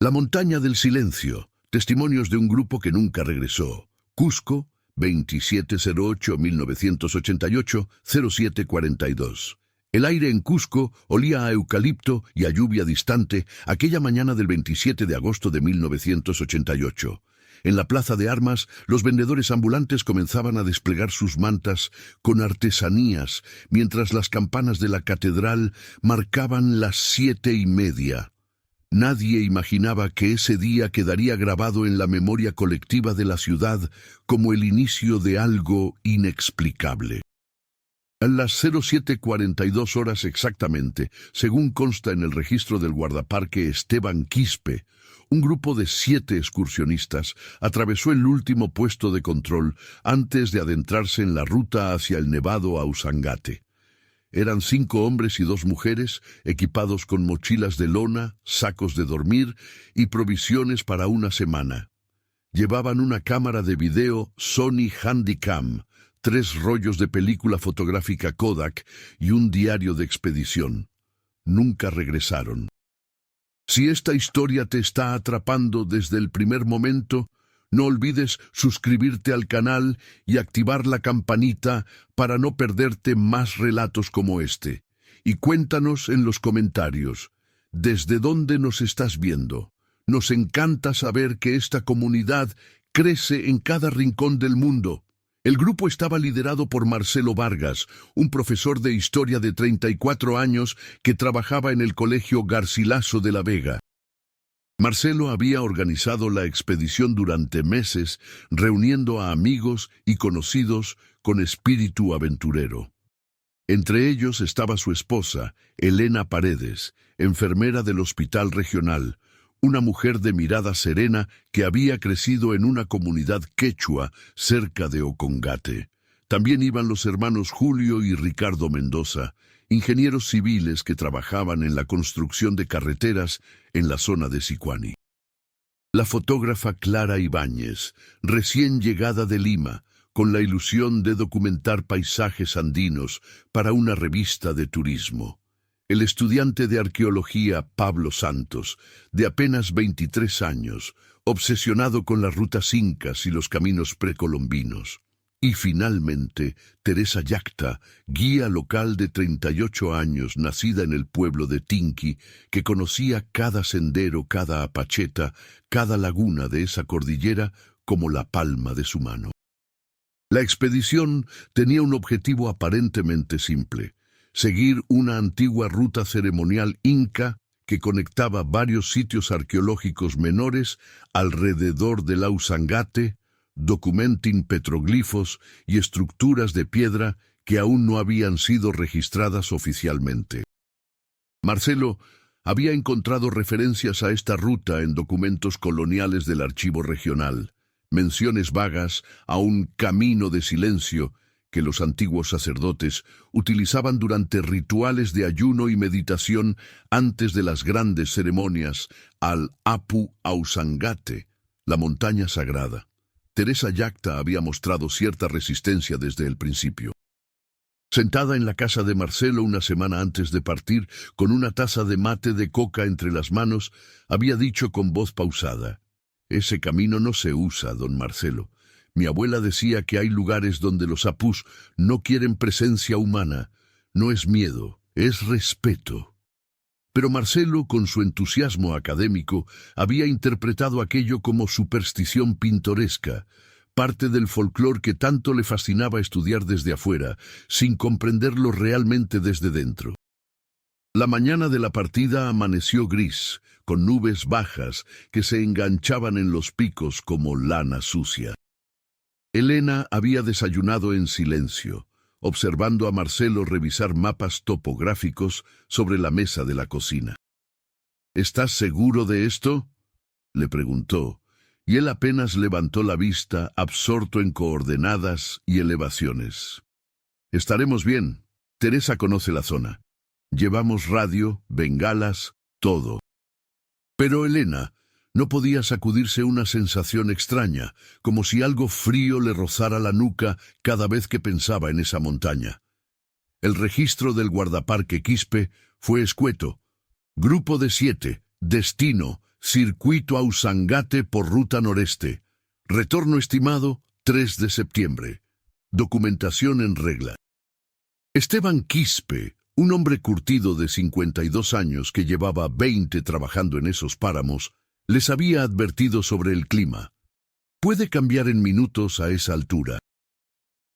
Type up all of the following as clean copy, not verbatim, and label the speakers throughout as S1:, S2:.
S1: La montaña del silencio. Testimonios de un grupo que nunca regresó. Cusco, 2708-1988-0742. El aire en Cusco olía a eucalipto y a lluvia distante aquella mañana del 27 de agosto de 1988. En la plaza de armas, los vendedores ambulantes comenzaban a desplegar sus mantas con artesanías, mientras las campanas de la catedral marcaban las 7:30. Nadie imaginaba que ese día quedaría grabado en la memoria colectiva de la ciudad como el inicio de algo inexplicable. A las 07:42 horas exactamente, según consta en el registro del guardaparque Esteban Quispe, un grupo de 7 excursionistas atravesó el último puesto de control antes de adentrarse en la ruta hacia el nevado Ausangate. Eran 5 hombres y 2 mujeres, equipados con mochilas de lona, sacos de dormir y provisiones para una semana. Llevaban una cámara de video Sony Handycam, 3 rollos de película fotográfica Kodak y un diario de expedición. Nunca regresaron. Si esta historia te está atrapando desde el primer momento, no olvides suscribirte al canal y activar la campanita para no perderte más relatos como este. Y cuéntanos en los comentarios, ¿desde dónde nos estás viendo? Nos encanta saber que esta comunidad crece en cada rincón del mundo. El grupo estaba liderado por Marcelo Vargas, un profesor de historia de 34 años que trabajaba en el Colegio Garcilaso de la Vega. Marcelo había organizado la expedición durante meses, reuniendo a amigos y conocidos con espíritu aventurero. Entre ellos estaba su esposa, Elena Paredes, enfermera del Hospital Regional, una mujer de mirada serena que había crecido en una comunidad quechua cerca de Ocongate. También iban los hermanos Julio y Ricardo Mendoza, ingenieros civiles que trabajaban en la construcción de carreteras en la zona de Sicuani. La fotógrafa Clara Ibáñez, recién llegada de Lima, con la ilusión de documentar paisajes andinos para una revista de turismo. El estudiante de arqueología Pablo Santos, de apenas 23 años, obsesionado con las rutas incas y los caminos precolombinos. Y finalmente, Teresa Yacta, guía local de 38 años, nacida en el pueblo de Tinqui, que conocía cada sendero, cada apacheta, cada laguna de esa cordillera como la palma de su mano. La expedición tenía un objetivo aparentemente simple: seguir una antigua ruta ceremonial inca que conectaba varios sitios arqueológicos menores alrededor del Ausangate, documenting petroglifos y estructuras de piedra que aún no habían sido registradas oficialmente. Marcelo había encontrado referencias a esta ruta en documentos coloniales del archivo regional, menciones vagas a un camino de silencio que los antiguos sacerdotes utilizaban durante rituales de ayuno y meditación antes de las grandes ceremonias al Apu Ausangate, la montaña sagrada. Teresa Yacta había mostrado cierta resistencia desde el principio. Sentada en la casa de Marcelo una semana antes de partir, con una taza de mate de coca entre las manos, había dicho con voz pausada: «Ese camino no se usa, don Marcelo. Mi abuela decía que hay lugares donde los apus no quieren presencia humana. No es miedo, es respeto». Pero Marcelo, con su entusiasmo académico, había interpretado aquello como superstición pintoresca, parte del folclore que tanto le fascinaba estudiar desde afuera, sin comprenderlo realmente desde dentro. La mañana de la partida amaneció gris, con nubes bajas que se enganchaban en los picos como lana sucia. Elena había desayunado en silencio, observando a Marcelo revisar mapas topográficos sobre la mesa de la cocina. «¿Estás seguro de esto?», le preguntó, y él apenas levantó la vista, absorto en coordenadas y elevaciones. «Estaremos bien. Teresa conoce la zona. Llevamos radio, bengalas, todo». Pero Elena no podía sacudirse una sensación extraña, como si algo frío le rozara la nuca cada vez que pensaba en esa montaña. El registro del guardaparque Quispe fue escueto: grupo de 7, destino Circuito a Usangate por ruta noreste. Retorno estimado 3 de septiembre. Documentación en regla. Esteban Quispe, un hombre curtido de 52 años que llevaba 20 trabajando en esos páramos, les había advertido sobre el clima. Puede cambiar en minutos a esa altura.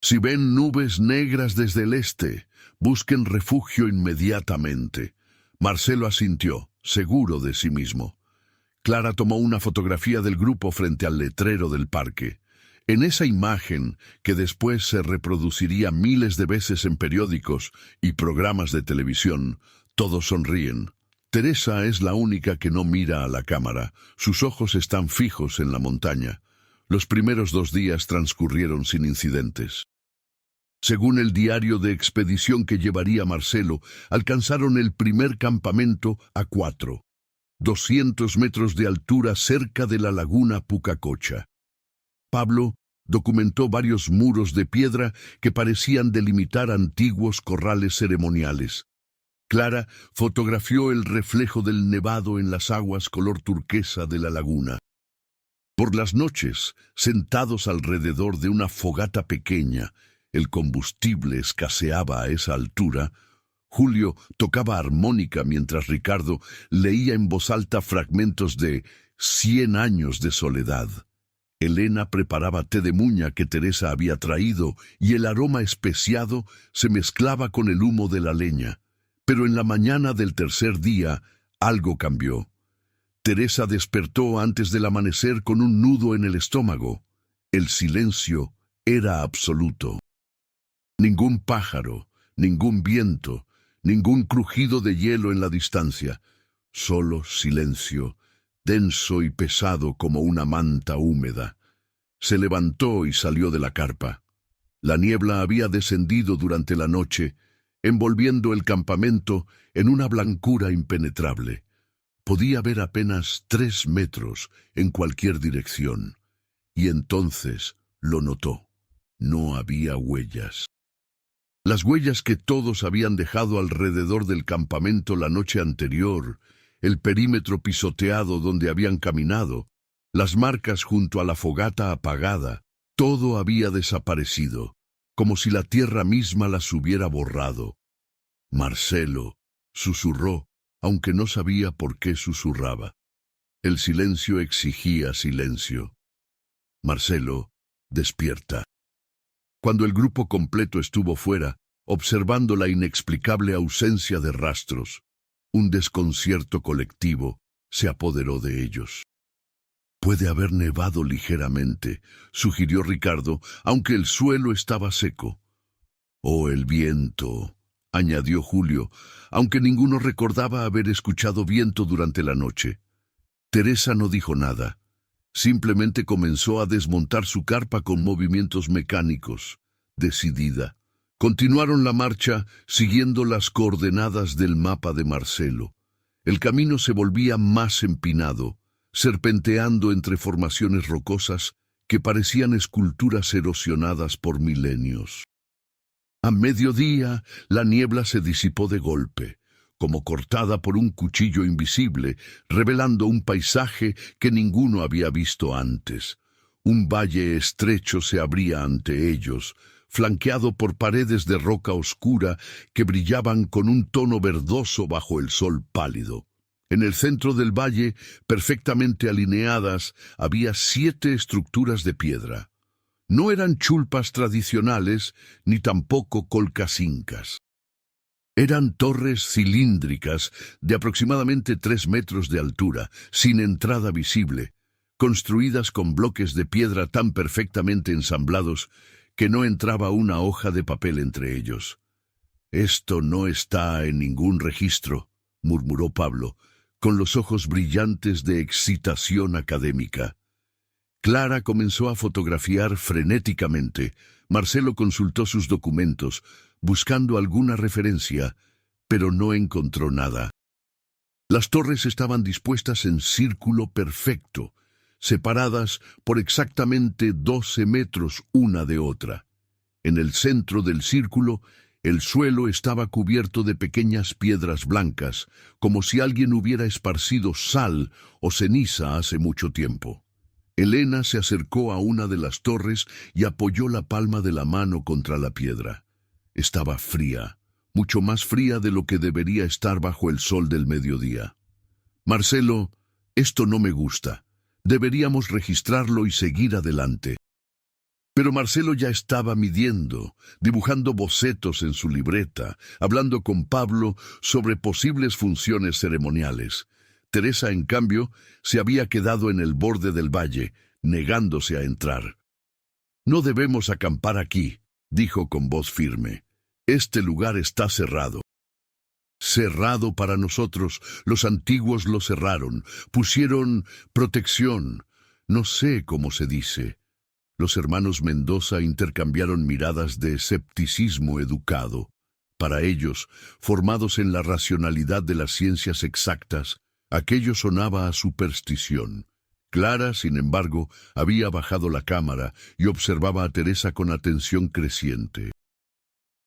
S1: Si ven nubes negras desde el este, busquen refugio inmediatamente. Marcelo asintió, seguro de sí mismo. Clara tomó una fotografía del grupo frente al letrero del parque. En esa imagen, que después se reproduciría miles de veces en periódicos y programas de televisión, todos sonríen. Teresa es la única que no mira a la cámara. Sus ojos están fijos en la montaña. Los primeros 2 días transcurrieron sin incidentes. Según el diario de expedición que llevaría Marcelo, alcanzaron el primer campamento a 200 metros de altura cerca de la laguna Pucacocha. Pablo documentó varios muros de piedra que parecían delimitar antiguos corrales ceremoniales. Clara fotografió el reflejo del nevado en las aguas color turquesa de la laguna. Por las noches, sentados alrededor de una fogata pequeña, el combustible escaseaba a esa altura, Julio tocaba armónica mientras Ricardo leía en voz alta fragmentos de 100 años de soledad. Elena preparaba té de muña que Teresa había traído y el aroma especiado se mezclaba con el humo de la leña. Pero en la mañana del tercer día, algo cambió. Teresa despertó antes del amanecer con un nudo en el estómago. El silencio era absoluto. Ningún pájaro, ningún viento, ningún crujido de hielo en la distancia. Solo silencio, denso y pesado como una manta húmeda. Se levantó y salió de la carpa. La niebla había descendido durante la noche, envolviendo el campamento en una blancura impenetrable. Podía ver apenas 3 metros en cualquier dirección. Y entonces lo notó. No había huellas. Las huellas que todos habían dejado alrededor del campamento la noche anterior, el perímetro pisoteado donde habían caminado, las marcas junto a la fogata apagada, todo había desaparecido, como si la tierra misma las hubiera borrado. Marcelo susurró, aunque no sabía por qué susurraba. El silencio exigía silencio. Marcelo, despierta. Cuando el grupo completo estuvo fuera, observando la inexplicable ausencia de rastros, un desconcierto colectivo se apoderó de ellos. Puede haber nevado ligeramente, sugirió Ricardo, aunque el suelo estaba seco. Oh, el viento, añadió Julio, aunque ninguno recordaba haber escuchado viento durante la noche. Teresa no dijo nada. Simplemente comenzó a desmontar su carpa con movimientos mecánicos, decidida. Continuaron la marcha siguiendo las coordenadas del mapa de Marcelo. El camino se volvía más empinado, serpenteando entre formaciones rocosas que parecían esculturas erosionadas por milenios. A mediodía, la niebla se disipó de golpe, como cortada por un cuchillo invisible, revelando un paisaje que ninguno había visto antes. Un valle estrecho se abría ante ellos, flanqueado por paredes de roca oscura que brillaban con un tono verdoso bajo el sol pálido. En el centro del valle, perfectamente alineadas, había 7 estructuras de piedra. No eran chulpas tradicionales, ni tampoco colcas incas. Eran torres cilíndricas de aproximadamente 3 metros de altura, sin entrada visible, construidas con bloques de piedra tan perfectamente ensamblados que no entraba una hoja de papel entre ellos. «Esto no está en ningún registro», murmuró Pablo, con los ojos brillantes de excitación académica. Clara comenzó a fotografiar frenéticamente. Marcelo consultó sus documentos, buscando alguna referencia, pero no encontró nada. Las torres estaban dispuestas en círculo perfecto, separadas por exactamente 12 metros una de otra. En el centro del círculo El suelo estaba cubierto de pequeñas piedras blancas, como si alguien hubiera esparcido sal o ceniza hace mucho tiempo. Elena se acercó a una de las torres y apoyó la palma de la mano contra la piedra. Estaba fría, mucho más fría de lo que debería estar bajo el sol del mediodía. Marcelo, esto no me gusta. Deberíamos registrarlo y seguir adelante. Pero Marcelo ya estaba midiendo, dibujando bocetos en su libreta, hablando con Pablo sobre posibles funciones ceremoniales. Teresa, en cambio, se había quedado en el borde del valle, negándose a entrar. «No debemos acampar aquí», dijo con voz firme. «Este lugar está cerrado». «Cerrado para nosotros. Los antiguos lo cerraron. Pusieron protección. No sé cómo se dice». Los hermanos Mendoza intercambiaron miradas de escepticismo educado. Para ellos, formados en la racionalidad de las ciencias exactas, aquello sonaba a superstición. Clara, sin embargo, había bajado la cámara y observaba a Teresa con atención creciente.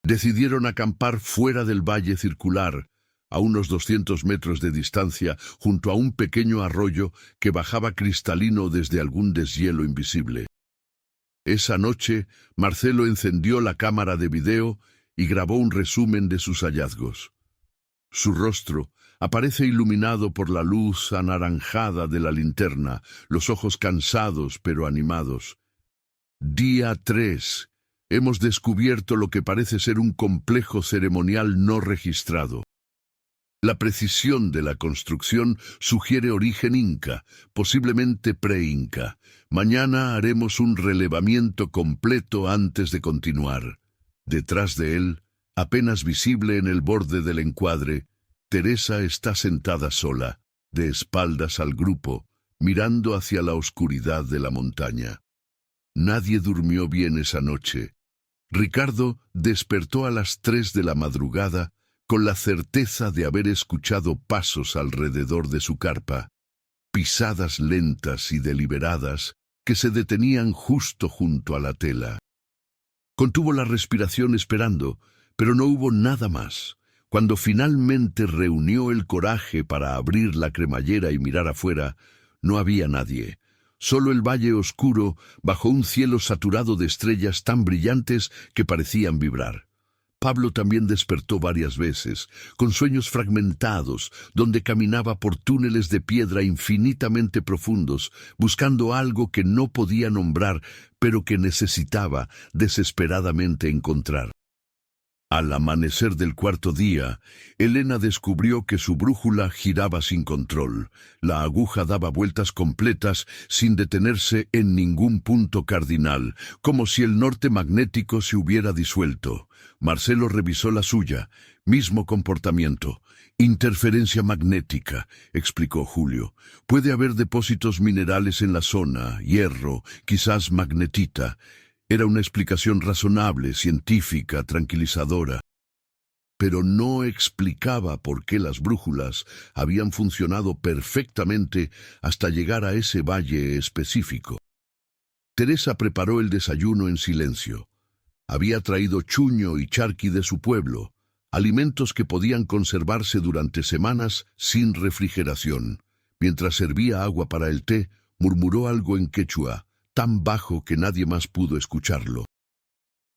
S1: Decidieron acampar fuera del valle circular, a unos 200 metros de distancia, junto a un pequeño arroyo que bajaba cristalino desde algún deshielo invisible. Esa noche, Marcelo encendió la cámara de video y grabó un resumen de sus hallazgos. Su rostro aparece iluminado por la luz anaranjada de la linterna, los ojos cansados pero animados. Día 3. Hemos descubierto lo que parece ser un complejo ceremonial no registrado. La precisión de la construcción sugiere origen inca, posiblemente pre-inca. Mañana haremos un relevamiento completo antes de continuar. Detrás de él, apenas visible en el borde del encuadre, Teresa está sentada sola, de espaldas al grupo, mirando hacia la oscuridad de la montaña. Nadie durmió bien esa noche. Ricardo despertó a las 3 de la madrugada con la certeza de haber escuchado pasos alrededor de su carpa, pisadas lentas y deliberadas que se detenían justo junto a la tela. Contuvo la respiración esperando, pero no hubo nada más. Cuando finalmente reunió el coraje para abrir la cremallera y mirar afuera, no había nadie. Solo el valle oscuro bajo un cielo saturado de estrellas tan brillantes que parecían vibrar. Pablo también despertó varias veces, con sueños fragmentados, donde caminaba por túneles de piedra infinitamente profundos, buscando algo que no podía nombrar, pero que necesitaba desesperadamente encontrar. Al amanecer del cuarto día, Elena descubrió que su brújula giraba sin control. La aguja daba vueltas completas sin detenerse en ningún punto cardinal, como si el norte magnético se hubiera disuelto. Marcelo revisó la suya. Mismo comportamiento. Interferencia magnética, explicó Julio. Puede haber depósitos minerales en la zona, hierro, quizás magnetita. Era una explicación razonable, científica, tranquilizadora. Pero no explicaba por qué las brújulas habían funcionado perfectamente hasta llegar a ese valle específico. Teresa preparó el desayuno en silencio. Había traído chuño y charqui de su pueblo, alimentos que podían conservarse durante semanas sin refrigeración. Mientras servía agua para el té, murmuró algo en quechua, tan bajo que nadie más pudo escucharlo.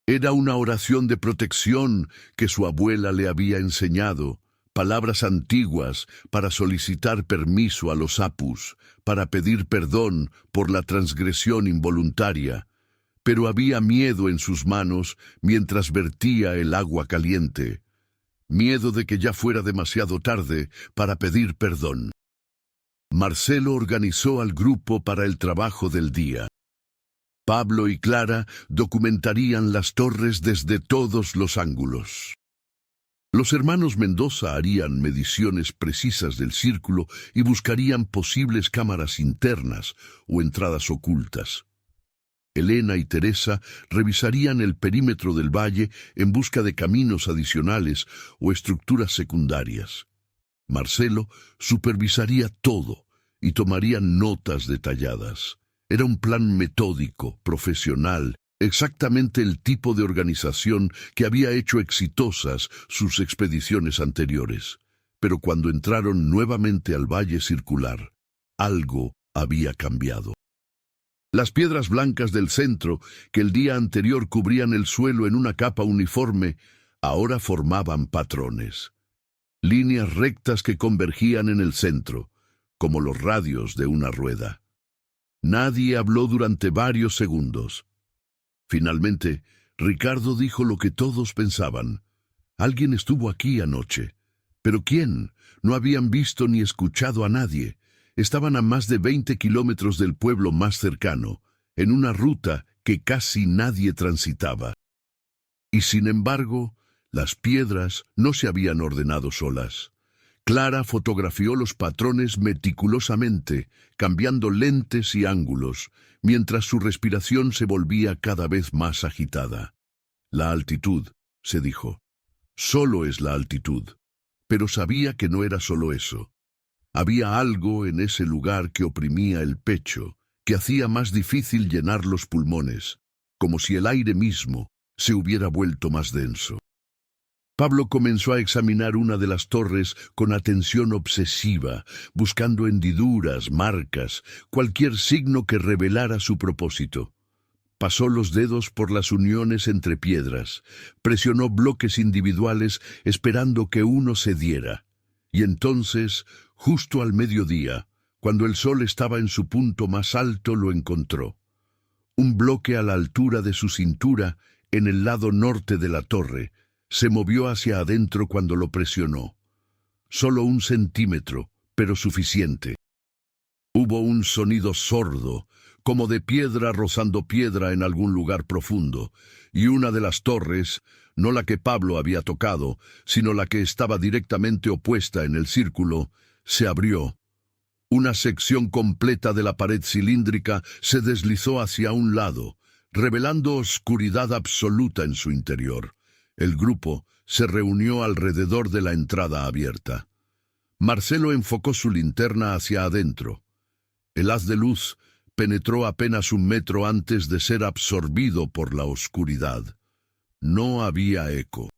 S1: Era una oración de protección que su abuela le había enseñado, palabras antiguas para solicitar permiso a los apus, para pedir perdón por la transgresión involuntaria. Pero había miedo en sus manos mientras vertía el agua caliente. Miedo de que ya fuera demasiado tarde para pedir perdón. Marcelo organizó al grupo para el trabajo del día. Pablo y Clara documentarían las torres desde todos los ángulos. Los hermanos Mendoza harían mediciones precisas del círculo y buscarían posibles cámaras internas o entradas ocultas. Elena y Teresa revisarían el perímetro del valle en busca de caminos adicionales o estructuras secundarias. Marcelo supervisaría todo y tomaría notas detalladas. Era un plan metódico, profesional, exactamente el tipo de organización que había hecho exitosas sus expediciones anteriores. Pero cuando entraron nuevamente al Valle Circular, algo había cambiado. Las piedras blancas del centro, que el día anterior cubrían el suelo en una capa uniforme, ahora formaban patrones. Líneas rectas que convergían en el centro, como los radios de una rueda. Nadie habló durante varios segundos. Finalmente, Ricardo dijo lo que todos pensaban. Alguien estuvo aquí anoche. ¿Pero quién? No habían visto ni escuchado a nadie. Estaban a más de 20 kilómetros del pueblo más cercano, en una ruta que casi nadie transitaba. Y sin embargo, las piedras no se habían ordenado solas. Clara fotografió los patrones meticulosamente, cambiando lentes y ángulos, mientras su respiración se volvía cada vez más agitada. La altitud, se dijo. Solo es la altitud. Pero sabía que no era solo eso. Había algo en ese lugar que oprimía el pecho, que hacía más difícil llenar los pulmones, como si el aire mismo se hubiera vuelto más denso. Pablo comenzó a examinar una de las torres con atención obsesiva, buscando hendiduras, marcas, cualquier signo que revelara su propósito. Pasó los dedos por las uniones entre piedras, presionó bloques individuales esperando que uno cediera. Y entonces, justo al mediodía, cuando el sol estaba en su punto más alto, lo encontró. Un bloque a la altura de su cintura, en el lado norte de la torre, se movió hacia adentro cuando lo presionó. Solo 1 centímetro, pero suficiente. Hubo un sonido sordo, como de piedra rozando piedra en algún lugar profundo, y una de las torres, no la que Pablo había tocado, sino la que estaba directamente opuesta en el círculo, se abrió. Una sección completa de la pared cilíndrica se deslizó hacia un lado, revelando oscuridad absoluta en su interior. El grupo se reunió alrededor de la entrada abierta. Marcelo enfocó su linterna hacia adentro. El haz de luz penetró apenas 1 metro antes de ser absorbido por la oscuridad. No había eco.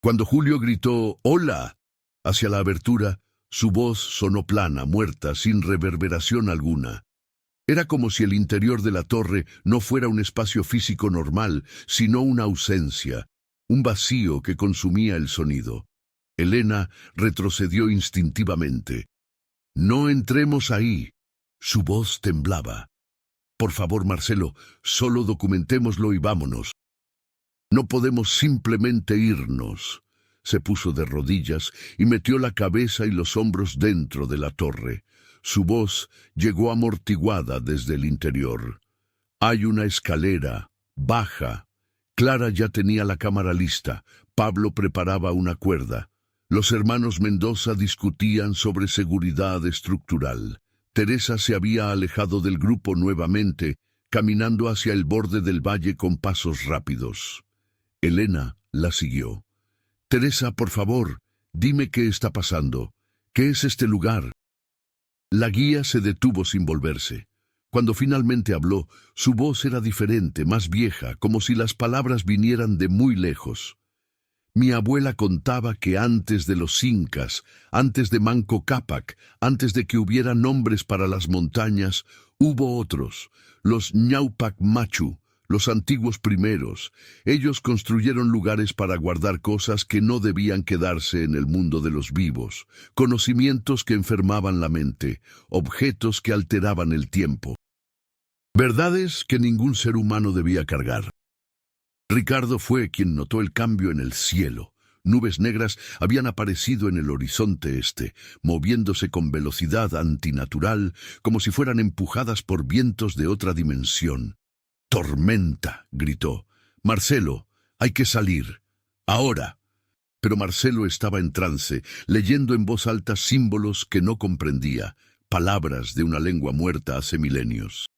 S1: Cuando Julio gritó «¡Hola!» hacia la abertura, su voz sonó plana, muerta, sin reverberación alguna. Era como si el interior de la torre no fuera un espacio físico normal, sino una ausencia, un vacío que consumía el sonido. Elena retrocedió instintivamente. «No entremos ahí». Su voz temblaba. «Por favor, Marcelo, solo documentémoslo y vámonos. No podemos simplemente irnos». Se puso de rodillas y metió la cabeza y los hombros dentro de la torre. Su voz llegó amortiguada desde el interior. «Hay una escalera. Baja». Clara ya tenía la cámara lista. Pablo preparaba una cuerda. Los hermanos Mendoza discutían sobre seguridad estructural. Teresa se había alejado del grupo nuevamente, caminando hacia el borde del valle con pasos rápidos. Elena la siguió. «Teresa, por favor, dime qué está pasando. ¿Qué es este lugar?» La guía se detuvo sin volverse. Cuando finalmente habló, su voz era diferente, más vieja, como si las palabras vinieran de muy lejos. «Mi abuela contaba que antes de los incas, antes de Manco Cápac, antes de que hubiera nombres para las montañas, hubo otros, los Ñaupac Machu, los antiguos primeros. Ellos construyeron lugares para guardar cosas que no debían quedarse en el mundo de los vivos, conocimientos que enfermaban la mente, objetos que alteraban el tiempo. Verdades que ningún ser humano debía cargar». Ricardo fue quien notó el cambio en el cielo. Nubes negras habían aparecido en el horizonte este, moviéndose con velocidad antinatural, como si fueran empujadas por vientos de otra dimensión. «¡Tormenta!», gritó. «Marcelo, hay que salir. Ahora». Pero Marcelo estaba en trance, leyendo en voz alta símbolos que no comprendía, palabras de una lengua muerta hace milenios.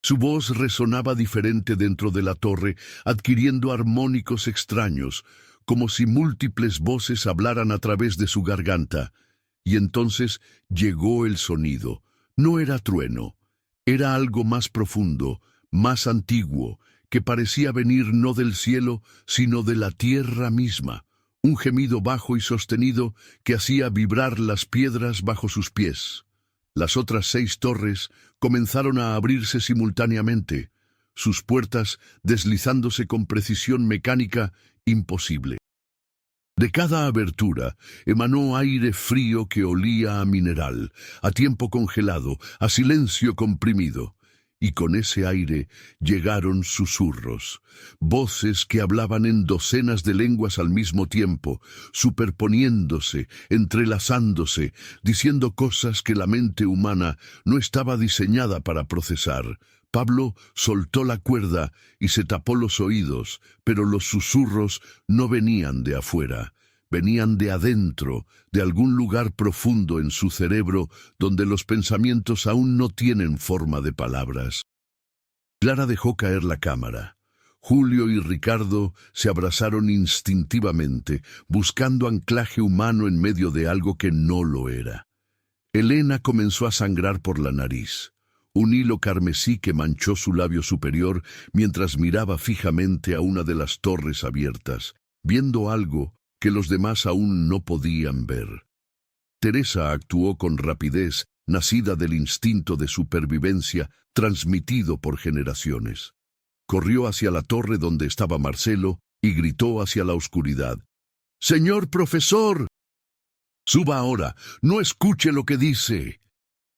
S1: Su voz resonaba diferente dentro de la torre, adquiriendo armónicos extraños, como si múltiples voces hablaran a través de su garganta. Y entonces llegó el sonido. No era trueno, era algo más profundo, más antiguo, que parecía venir no del cielo, sino de la tierra misma, un gemido bajo y sostenido que hacía vibrar las piedras bajo sus pies. Las otras 6 torres comenzaron a abrirse simultáneamente, sus puertas deslizándose con precisión mecánica imposible. De cada abertura emanó aire frío que olía a mineral, a tiempo congelado, a silencio comprimido. Y con ese aire llegaron susurros, voces que hablaban en docenas de lenguas al mismo tiempo, superponiéndose, entrelazándose, diciendo cosas que la mente humana no estaba diseñada para procesar. Pablo soltó la cuerda y se tapó los oídos, pero los susurros no venían de afuera. Venían de adentro, de algún lugar profundo en su cerebro donde los pensamientos aún no tienen forma de palabras. Clara dejó caer la cámara. Julio y Ricardo se abrazaron instintivamente, buscando anclaje humano en medio de algo que no lo era. Elena comenzó a sangrar por la nariz. Un hilo carmesí que manchó su labio superior mientras miraba fijamente a una de las torres abiertas, viendo algo que los demás aún no podían ver. Teresa actuó con rapidez, nacida del instinto de supervivencia transmitido por generaciones. Corrió hacia la torre donde estaba Marcelo y gritó hacia la oscuridad: «¡Señor profesor! ¡Suba ahora! ¡No escuche lo que dice!».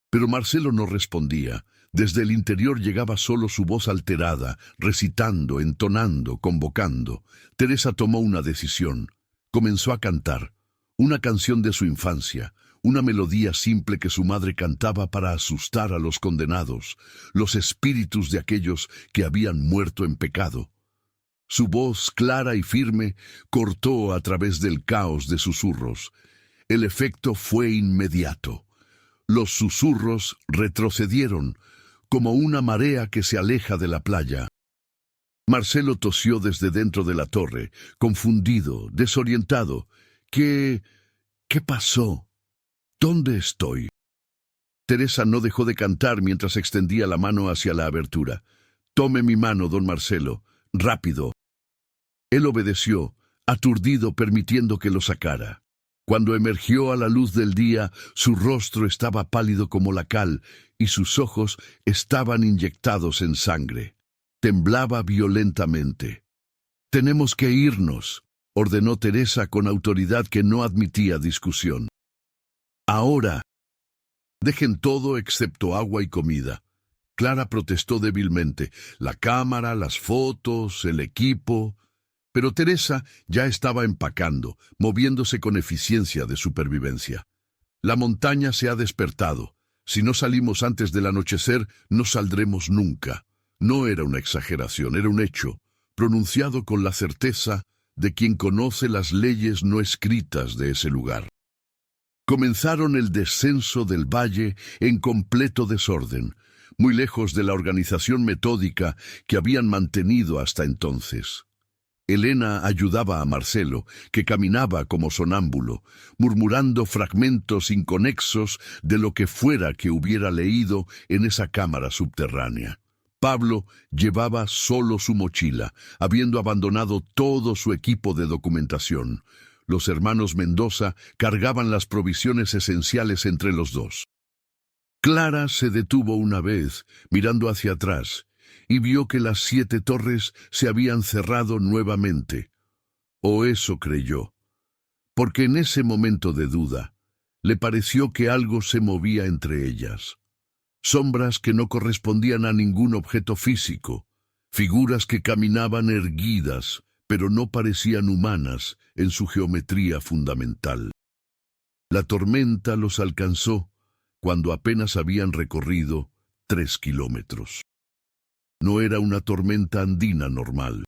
S1: Pero Marcelo no respondía. Desde el interior llegaba solo su voz alterada, recitando, entonando, convocando. Teresa tomó una decisión. Comenzó a cantar, una canción de su infancia, una melodía simple que su madre cantaba para asustar a los condenados, los espíritus de aquellos que habían muerto en pecado. Su voz, clara y firme, cortó a través del caos de susurros. El efecto fue inmediato. Los susurros retrocedieron, como una marea que se aleja de la playa. Marcelo tosió desde dentro de la torre, confundido, desorientado. ¿Qué pasó? ¿Dónde estoy? Teresa no dejó de cantar mientras extendía la mano hacia la abertura. «Tome mi mano, don Marcelo. Rápido». Él obedeció, aturdido, permitiendo que lo sacara. Cuando emergió a la luz del día, su rostro estaba pálido como la cal y sus ojos estaban inyectados en sangre. Temblaba violentamente. «Tenemos que irnos», ordenó Teresa con autoridad que no admitía discusión. «Ahora. Dejen todo excepto agua y comida». Clara protestó débilmente. La cámara, las fotos, el equipo. Pero Teresa ya estaba empacando, moviéndose con eficiencia de supervivencia. «La montaña se ha despertado. Si no salimos antes del anochecer, no saldremos nunca». No era una exageración, era un hecho, pronunciado con la certeza de quien conoce las leyes no escritas de ese lugar. Comenzaron el descenso del valle en completo desorden, muy lejos de la organización metódica que habían mantenido hasta entonces. Elena ayudaba a Marcelo, que caminaba como sonámbulo, murmurando fragmentos inconexos de lo que fuera que hubiera leído en esa cámara subterránea. Pablo llevaba solo su mochila, habiendo abandonado todo su equipo de documentación. Los hermanos Mendoza cargaban las provisiones esenciales entre los dos. Clara se detuvo una vez, mirando hacia atrás, y vio que las 7 torres se habían cerrado nuevamente. O eso creyó, porque en ese momento de duda, le pareció que algo se movía entre ellas. Sombras que no correspondían a ningún objeto físico, figuras que caminaban erguidas, pero no parecían humanas en su geometría fundamental. La tormenta los alcanzó cuando apenas habían recorrido 3 kilómetros. No era una tormenta andina normal.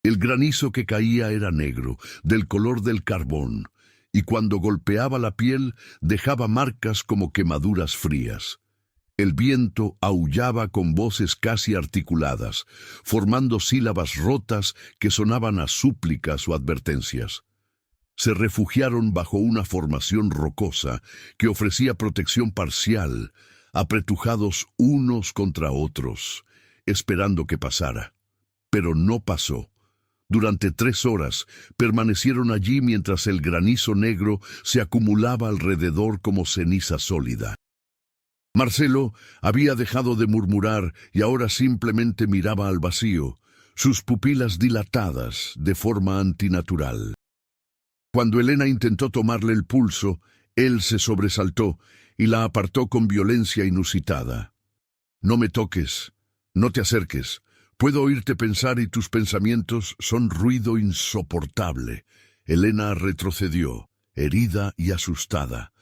S1: El granizo que caía era negro, del color del carbón, y cuando golpeaba la piel dejaba marcas como quemaduras frías. El viento aullaba con voces casi articuladas, formando sílabas rotas que sonaban a súplicas o advertencias. Se refugiaron bajo una formación rocosa que ofrecía protección parcial, apretujados unos contra otros. esperando que pasara. Pero no pasó. Durante 3 horas permanecieron allí mientras el granizo negro se acumulaba alrededor como ceniza sólida. Marcelo había dejado de murmurar y ahora simplemente miraba al vacío, sus pupilas dilatadas de forma antinatural. Cuando Elena intentó tomarle el pulso, él se sobresaltó y la apartó con violencia inusitada. «No me toques, no te acerques. Puedo oírte pensar y tus pensamientos son ruido insoportable». Elena retrocedió, herida y asustada.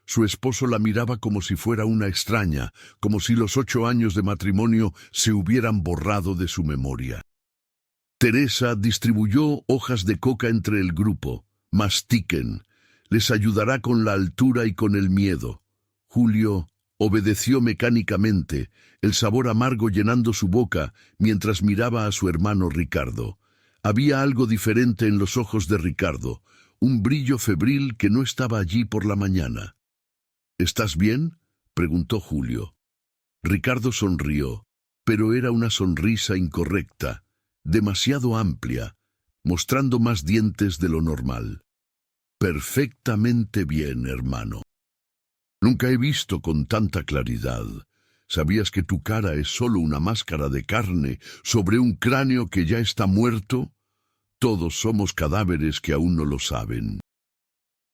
S1: Su esposo la miraba como si fuera una extraña, como si los 8 años de matrimonio se hubieran borrado de su memoria. Teresa distribuyó hojas de coca entre el grupo. «Mastiquen. Les ayudará con la altura y con el miedo». Julio obedeció mecánicamente, el sabor amargo llenando su boca mientras miraba a su hermano Ricardo. Había algo diferente en los ojos de Ricardo, un brillo febril que no estaba allí por la mañana. «¿Estás bien?», preguntó Julio. Ricardo sonrió, pero era una sonrisa incorrecta, demasiado amplia, mostrando más dientes de lo normal. «Perfectamente bien, hermano. Nunca he visto con tanta claridad. ¿Sabías que tu cara es solo una máscara de carne sobre un cráneo que ya está muerto? Todos somos cadáveres que aún no lo saben».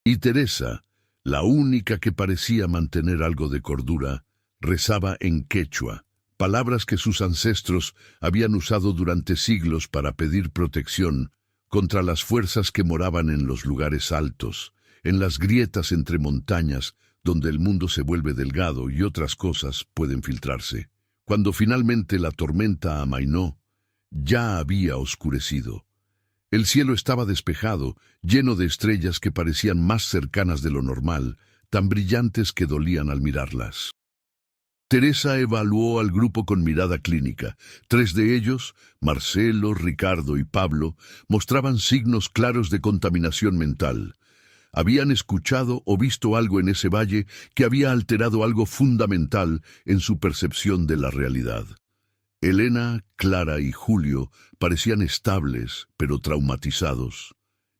S1: Y Teresa, la única que parecía mantener algo de cordura, rezaba en quechua, palabras que sus ancestros habían usado durante siglos para pedir protección contra las fuerzas que moraban en los lugares altos, en las grietas entre montañas, donde el mundo se vuelve delgado y otras cosas pueden filtrarse. Cuando finalmente la tormenta amainó, ya había oscurecido. El cielo estaba despejado, lleno de estrellas que parecían más cercanas de lo normal, tan brillantes que dolían al mirarlas. Teresa evaluó al grupo con mirada clínica. 3 de ellos, Marcelo, Ricardo y Pablo, mostraban signos claros de contaminación mental. Habían escuchado o visto algo en ese valle que había alterado algo fundamental en su percepción de la realidad. Elena, Clara y Julio parecían estables, pero traumatizados.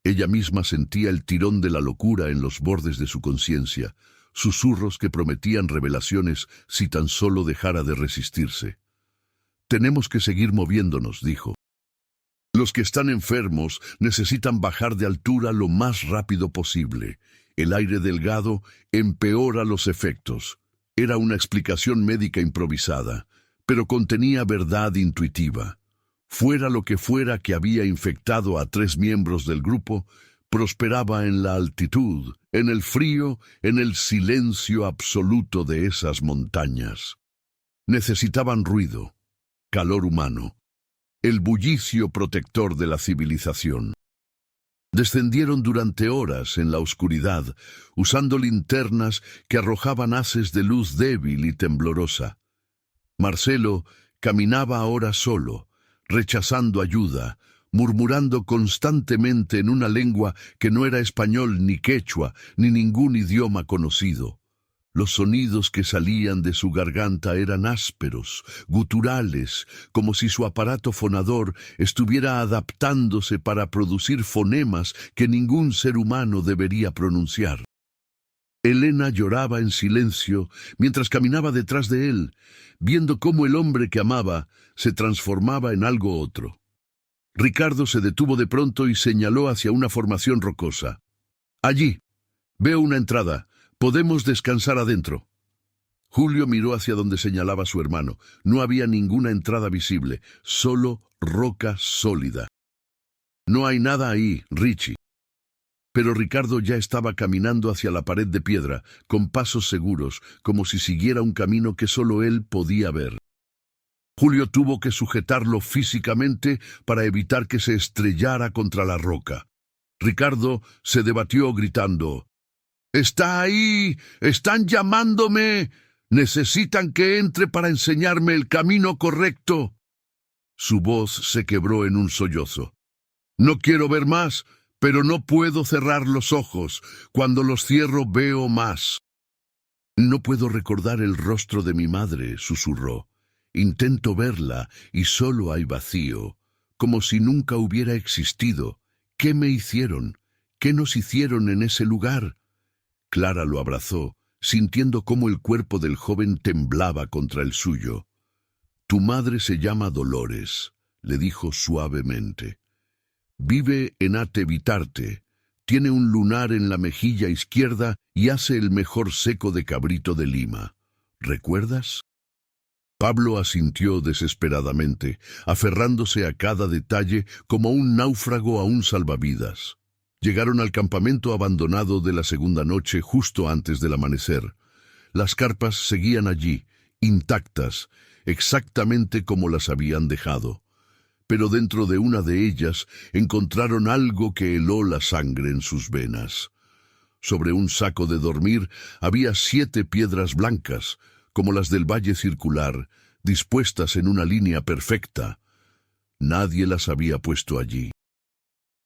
S1: Ella misma sentía el tirón de la locura en los bordes de su conciencia, susurros que prometían revelaciones si tan solo dejara de resistirse. «Tenemos que seguir moviéndonos», dijo. «Los que están enfermos necesitan bajar de altura lo más rápido posible. El aire delgado empeora los efectos». Era una explicación médica improvisada, pero contenía verdad intuitiva. Fuera lo que fuera que había infectado a 3 miembros del grupo, prosperaba en la altitud, en el frío, en el silencio absoluto de esas montañas. Necesitaban ruido, calor humano, el bullicio protector de la civilización. Descendieron durante horas en la oscuridad, usando linternas que arrojaban haces de luz débil y temblorosa. Marcelo caminaba ahora solo, rechazando ayuda, murmurando constantemente en una lengua que no era español ni quechua, ni ningún idioma conocido. Los sonidos que salían de su garganta eran ásperos, guturales, como si su aparato fonador estuviera adaptándose para producir fonemas que ningún ser humano debería pronunciar. Elena lloraba en silencio mientras caminaba detrás de él, viendo cómo el hombre que amaba se transformaba en algo otro. Ricardo se detuvo de pronto y señaló hacia una formación rocosa. «Allí. Veo una entrada. Podemos descansar adentro». Julio miró hacia donde señalaba su hermano. No había ninguna entrada visible, solo roca sólida. «No hay nada ahí, Richie». Pero Ricardo ya estaba caminando hacia la pared de piedra, con pasos seguros, como si siguiera un camino que solo él podía ver. Julio tuvo que sujetarlo físicamente para evitar que se estrellara contra la roca. Ricardo se debatió gritando: «¡Está ahí! ¡Están llamándome! ¡Necesitan que entre para enseñarme el camino correcto!». Su voz se quebró en un sollozo. «No quiero ver más, pero no puedo cerrar los ojos. Cuando los cierro veo más». «No puedo recordar el rostro de mi madre», susurró. Intento verla y solo hay vacío, como si nunca hubiera existido. ¿Qué me hicieron? ¿Qué nos hicieron en ese lugar? Clara lo abrazó, sintiendo cómo el cuerpo del joven temblaba contra el suyo. «Tu madre se llama Dolores», le dijo suavemente. «Vive en Atevitarte, tiene un lunar en la mejilla izquierda y hace el mejor seco de cabrito de Lima. ¿Recuerdas?» Pablo asintió desesperadamente, aferrándose a cada detalle como un náufrago a un salvavidas. Llegaron al campamento abandonado de la segunda noche justo antes del amanecer. Las carpas seguían allí, intactas, exactamente como las habían dejado. Pero dentro de una de ellas encontraron algo que heló la sangre en sus venas. Sobre un saco de dormir había 7 piedras blancas, como las del valle circular, dispuestas en una línea perfecta. Nadie las había puesto allí.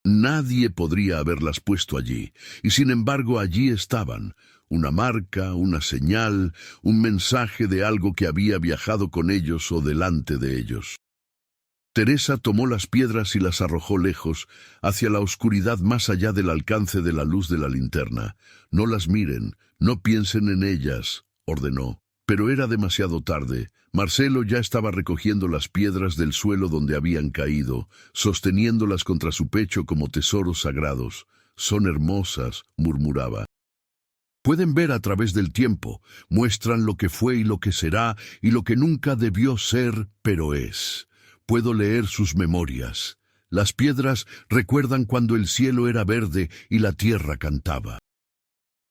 S1: Nadie podría haberlas puesto allí, y sin embargo allí estaban, una marca, una señal, un mensaje de algo que había viajado con ellos o delante de ellos. Teresa tomó las piedras y las arrojó lejos, hacia la oscuridad más allá del alcance de la luz de la linterna. «No las miren, no piensen en ellas», ordenó. Pero era demasiado tarde. Marcelo ya estaba recogiendo las piedras del suelo donde habían caído, sosteniéndolas contra su pecho como tesoros sagrados. «Son hermosas», murmuraba. «Pueden ver a través del tiempo, muestran lo que fue y lo que será y lo que nunca debió ser, pero es. Puedo leer sus memorias. Las piedras recuerdan cuando el cielo era verde y la tierra cantaba».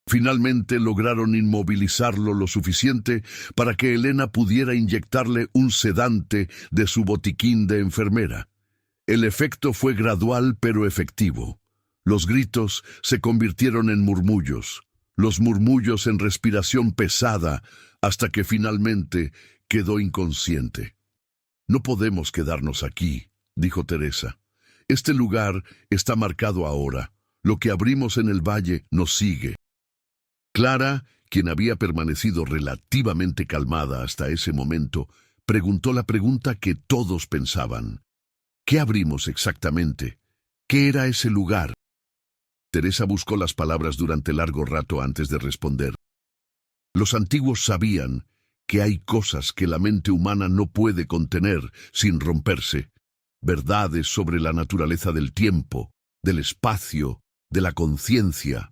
S1: Finalmente lograron inmovilizarlo lo suficiente para que Elena pudiera inyectarle un sedante de su botiquín de enfermera. El efecto fue gradual pero efectivo. Los gritos se convirtieron en murmullos, los murmullos en respiración pesada, hasta que finalmente quedó inconsciente. «No podemos quedarnos aquí», dijo Teresa. «Este lugar está marcado ahora. Lo que abrimos en el valle nos sigue». Clara, quien había permanecido relativamente calmada hasta ese momento, preguntó la pregunta que todos pensaban. «¿Qué abrimos exactamente? ¿Qué era ese lugar?» Teresa buscó las palabras durante largo rato antes de responder. Los antiguos sabían que hay cosas que la mente humana no puede contener sin romperse, verdades sobre la naturaleza del tiempo, del espacio, de la conciencia.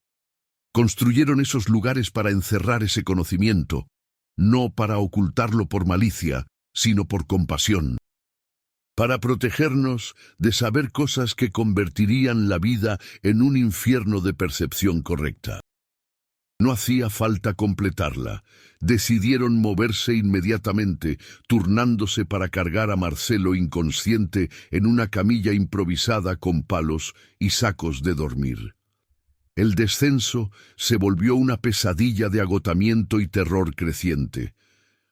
S1: Construyeron esos lugares para encerrar ese conocimiento, no para ocultarlo por malicia, sino por compasión. Para protegernos de saber cosas que convertirían la vida en un infierno de percepción correcta. No hacía falta completarla. Decidieron moverse inmediatamente, turnándose para cargar a Marcelo inconsciente en una camilla improvisada con palos y sacos de dormir. El descenso se volvió una pesadilla de agotamiento y terror creciente.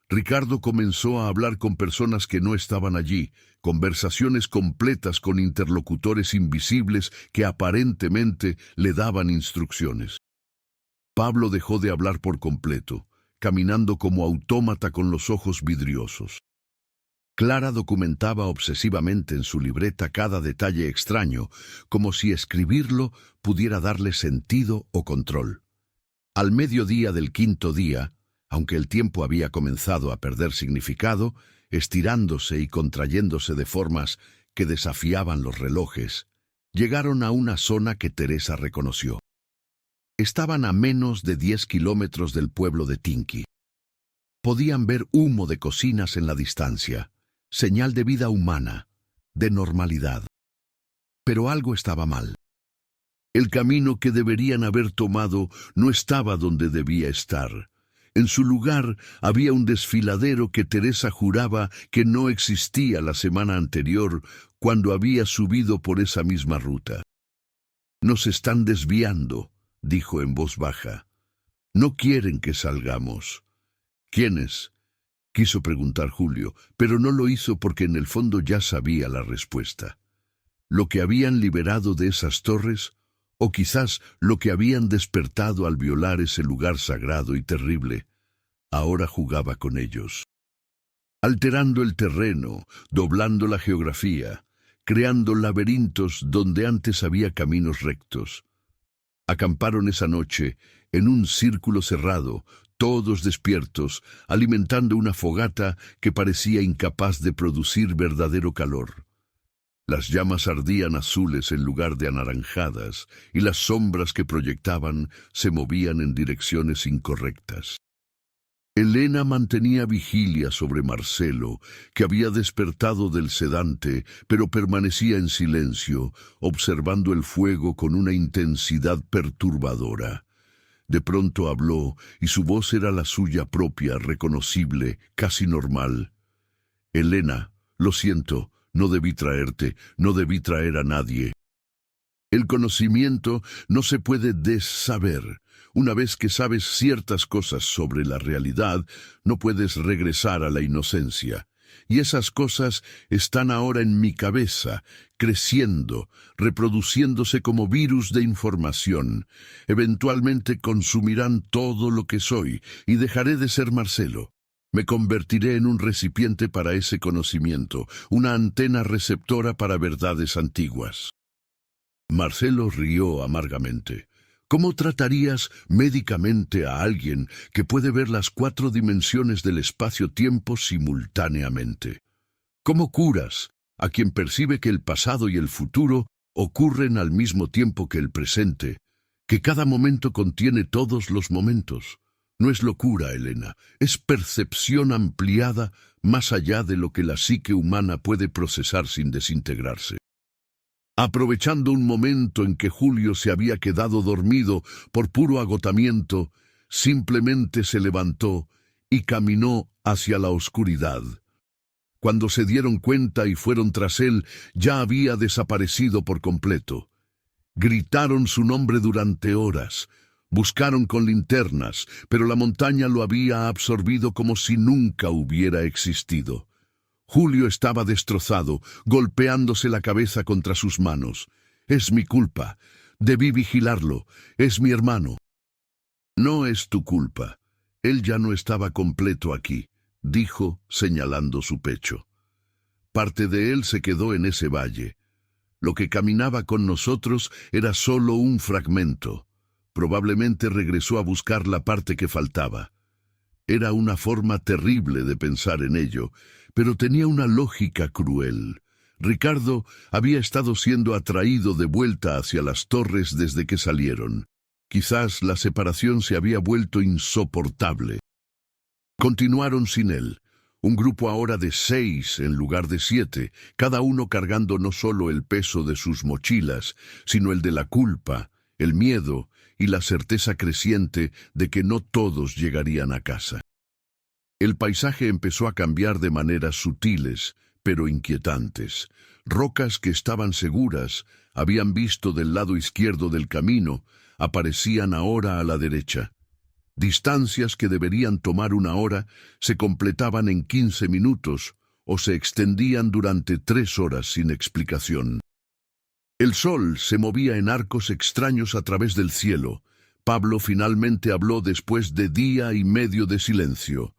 S1: Ricardo comenzó a hablar con personas que no estaban allí, conversaciones completas con interlocutores invisibles que aparentemente le daban instrucciones. Pablo dejó de hablar por completo, caminando como autómata con los ojos vidriosos. Clara documentaba obsesivamente en su libreta cada detalle extraño, como si escribirlo pudiera darle sentido o control. Al mediodía del quinto día, aunque el tiempo había comenzado a perder significado, estirándose y contrayéndose de formas que desafiaban los relojes, llegaron a una zona que Teresa reconoció. Estaban a menos de 10 kilómetros del pueblo de Tinqui. Podían ver humo de cocinas en la distancia, señal de vida humana, de normalidad. Pero algo estaba mal. El camino que deberían haber tomado no estaba donde debía estar. En su lugar había un desfiladero que Teresa juraba que no existía la semana anterior cuando había subido por esa misma ruta. «Nos están desviando», dijo en voz baja. «No quieren que salgamos». «¿Quiénes?», quiso preguntar Julio, pero no lo hizo porque en el fondo ya sabía la respuesta. Lo que habían liberado de esas torres, o quizás lo que habían despertado al violar ese lugar sagrado y terrible, ahora jugaba con ellos. alterando el terreno, doblando la geografía, creando laberintos donde antes había caminos rectos. Acamparon esa noche en un círculo cerrado, todos despiertos, alimentando una fogata que parecía incapaz de producir verdadero calor. Las llamas ardían azules en lugar de anaranjadas, y las sombras que proyectaban se movían en direcciones incorrectas. Elena mantenía vigilia sobre Marcelo, que había despertado del sedante, pero permanecía en silencio, observando el fuego con una intensidad perturbadora. De pronto habló, y su voz era la suya propia, reconocible, casi normal. «Elena, lo siento, no debí traerte, no debí traer a nadie». El conocimiento no se puede desaber. Una vez que sabes ciertas cosas sobre la realidad, no puedes regresar a la inocencia. Y esas cosas están ahora en mi cabeza, creciendo, reproduciéndose como virus de información. Eventualmente consumirán todo lo que soy y dejaré de ser Marcelo. Me convertiré en un recipiente para ese conocimiento, una antena receptora para verdades antiguas. Marcelo rió amargamente. ¿Cómo tratarías médicamente a alguien que puede ver las 4 dimensiones del espacio-tiempo simultáneamente? ¿Cómo curas a quien percibe que el pasado y el futuro ocurren al mismo tiempo que el presente, que cada momento contiene todos los momentos? No es locura, Elena, es percepción ampliada más allá de lo que la psique humana puede procesar sin desintegrarse. Aprovechando un momento en que Julio se había quedado dormido por puro agotamiento, simplemente se levantó y caminó hacia la oscuridad. Cuando se dieron cuenta y fueron tras él, ya había desaparecido por completo. Gritaron su nombre durante horas, buscaron con linternas, pero la montaña lo había absorbido como si nunca hubiera existido. Julio estaba destrozado, golpeándose la cabeza contra sus manos. «Es mi culpa. Debí vigilarlo. Es mi hermano». «No es tu culpa. Él ya no estaba completo aquí», dijo, señalando su pecho. «Parte de él se quedó en ese valle. Lo que caminaba con nosotros era solo un fragmento. Probablemente regresó a buscar la parte que faltaba». Era una forma terrible de pensar en ello, pero tenía una lógica cruel. Ricardo había estado siendo atraído de vuelta hacia las torres desde que salieron. Quizás la separación se había vuelto insoportable. Continuaron sin él, un grupo ahora de 6 en lugar de 7, cada uno cargando no solo el peso de sus mochilas, sino el de la culpa, el miedo y la certeza creciente de que no todos llegarían a casa. El paisaje empezó a cambiar de maneras sutiles, pero inquietantes. Rocas que estaban seguras, habían visto del lado izquierdo del camino, aparecían ahora a la derecha. Distancias que deberían tomar 1 hora se completaban en 15 minutos o se extendían durante 3 horas sin explicación. El sol se movía en arcos extraños a través del cielo. Pablo finalmente habló después de 1 día y medio de silencio.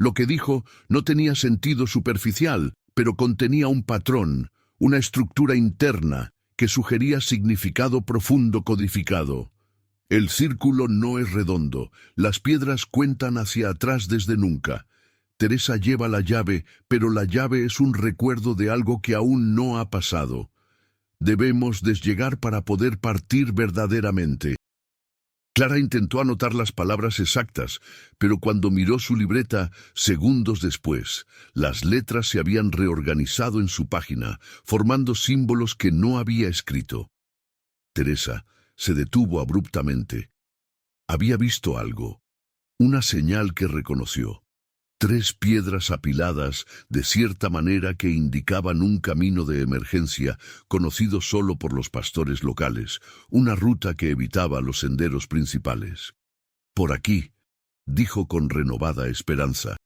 S1: Lo que dijo no tenía sentido superficial, pero contenía un patrón, una estructura interna que sugería significado profundo codificado. El círculo no es redondo, las piedras cuentan hacia atrás desde nunca. Teresa lleva la llave, pero la llave es un recuerdo de algo que aún no ha pasado. Debemos llegar para poder partir verdaderamente. Clara intentó anotar las palabras exactas, pero cuando miró su libreta, segundos después, las letras se habían reorganizado en su página, formando símbolos que no había escrito. Teresa se detuvo abruptamente. Había visto algo, una señal que reconoció. 3 piedras apiladas de cierta manera que indicaban un camino de emergencia conocido solo por los pastores locales, una ruta que evitaba los senderos principales. «Por aquí», dijo con renovada esperanza.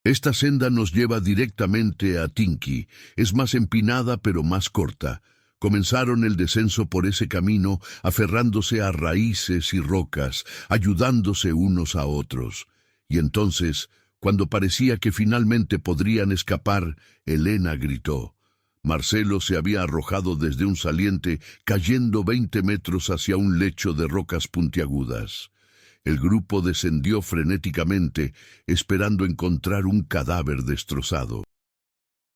S1: «Esta senda nos lleva directamente a Tinki, es más empinada pero más corta». Comenzaron el descenso por ese camino, aferrándose a raíces y rocas, ayudándose unos a otros. Y entonces, Cuando parecía que finalmente podrían escapar, Elena gritó. Marcelo se había arrojado desde un saliente, cayendo 20 metros hacia un lecho de rocas puntiagudas. El grupo descendió frenéticamente, esperando encontrar un cadáver destrozado.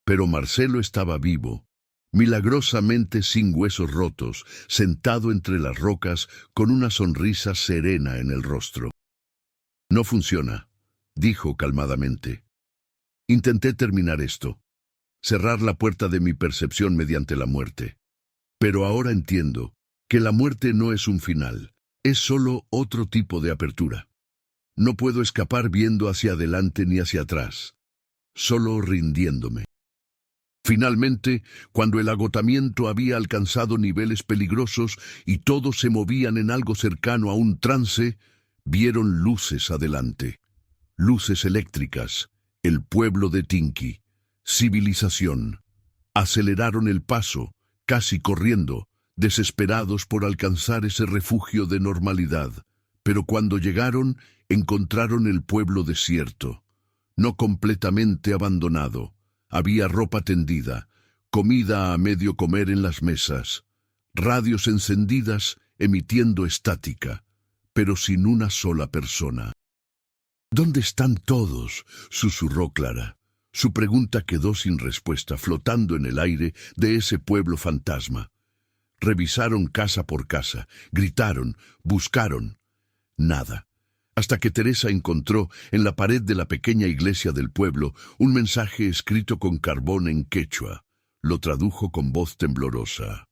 S1: Pero Marcelo estaba vivo, milagrosamente sin huesos rotos, sentado entre las rocas con una sonrisa serena en el rostro. «No funciona», dijo calmadamente. «Intenté terminar esto, cerrar la puerta de mi percepción mediante la muerte. Pero ahora entiendo que la muerte no es un final, es solo otro tipo de apertura. No puedo escapar viendo hacia adelante ni hacia atrás, solo rindiéndome». Finalmente, cuando el agotamiento había alcanzado niveles peligrosos y todos se movían en algo cercano a un trance, vieron luces adelante. Luces eléctricas, el pueblo de Tinky, civilización. Aceleraron el paso, casi corriendo, desesperados por alcanzar ese refugio de normalidad. Pero cuando llegaron, encontraron el pueblo desierto, no completamente abandonado. Había ropa tendida, comida a medio comer en las mesas, radios encendidas emitiendo estática, pero sin una sola persona. «¿Dónde están todos?», susurró Clara. Su pregunta quedó sin respuesta, flotando en el aire de ese pueblo fantasma. Revisaron casa por casa, gritaron, buscaron. Nada. Hasta que Teresa encontró en la pared de la pequeña iglesia del pueblo un mensaje escrito con carbón en quechua. Lo tradujo con voz temblorosa.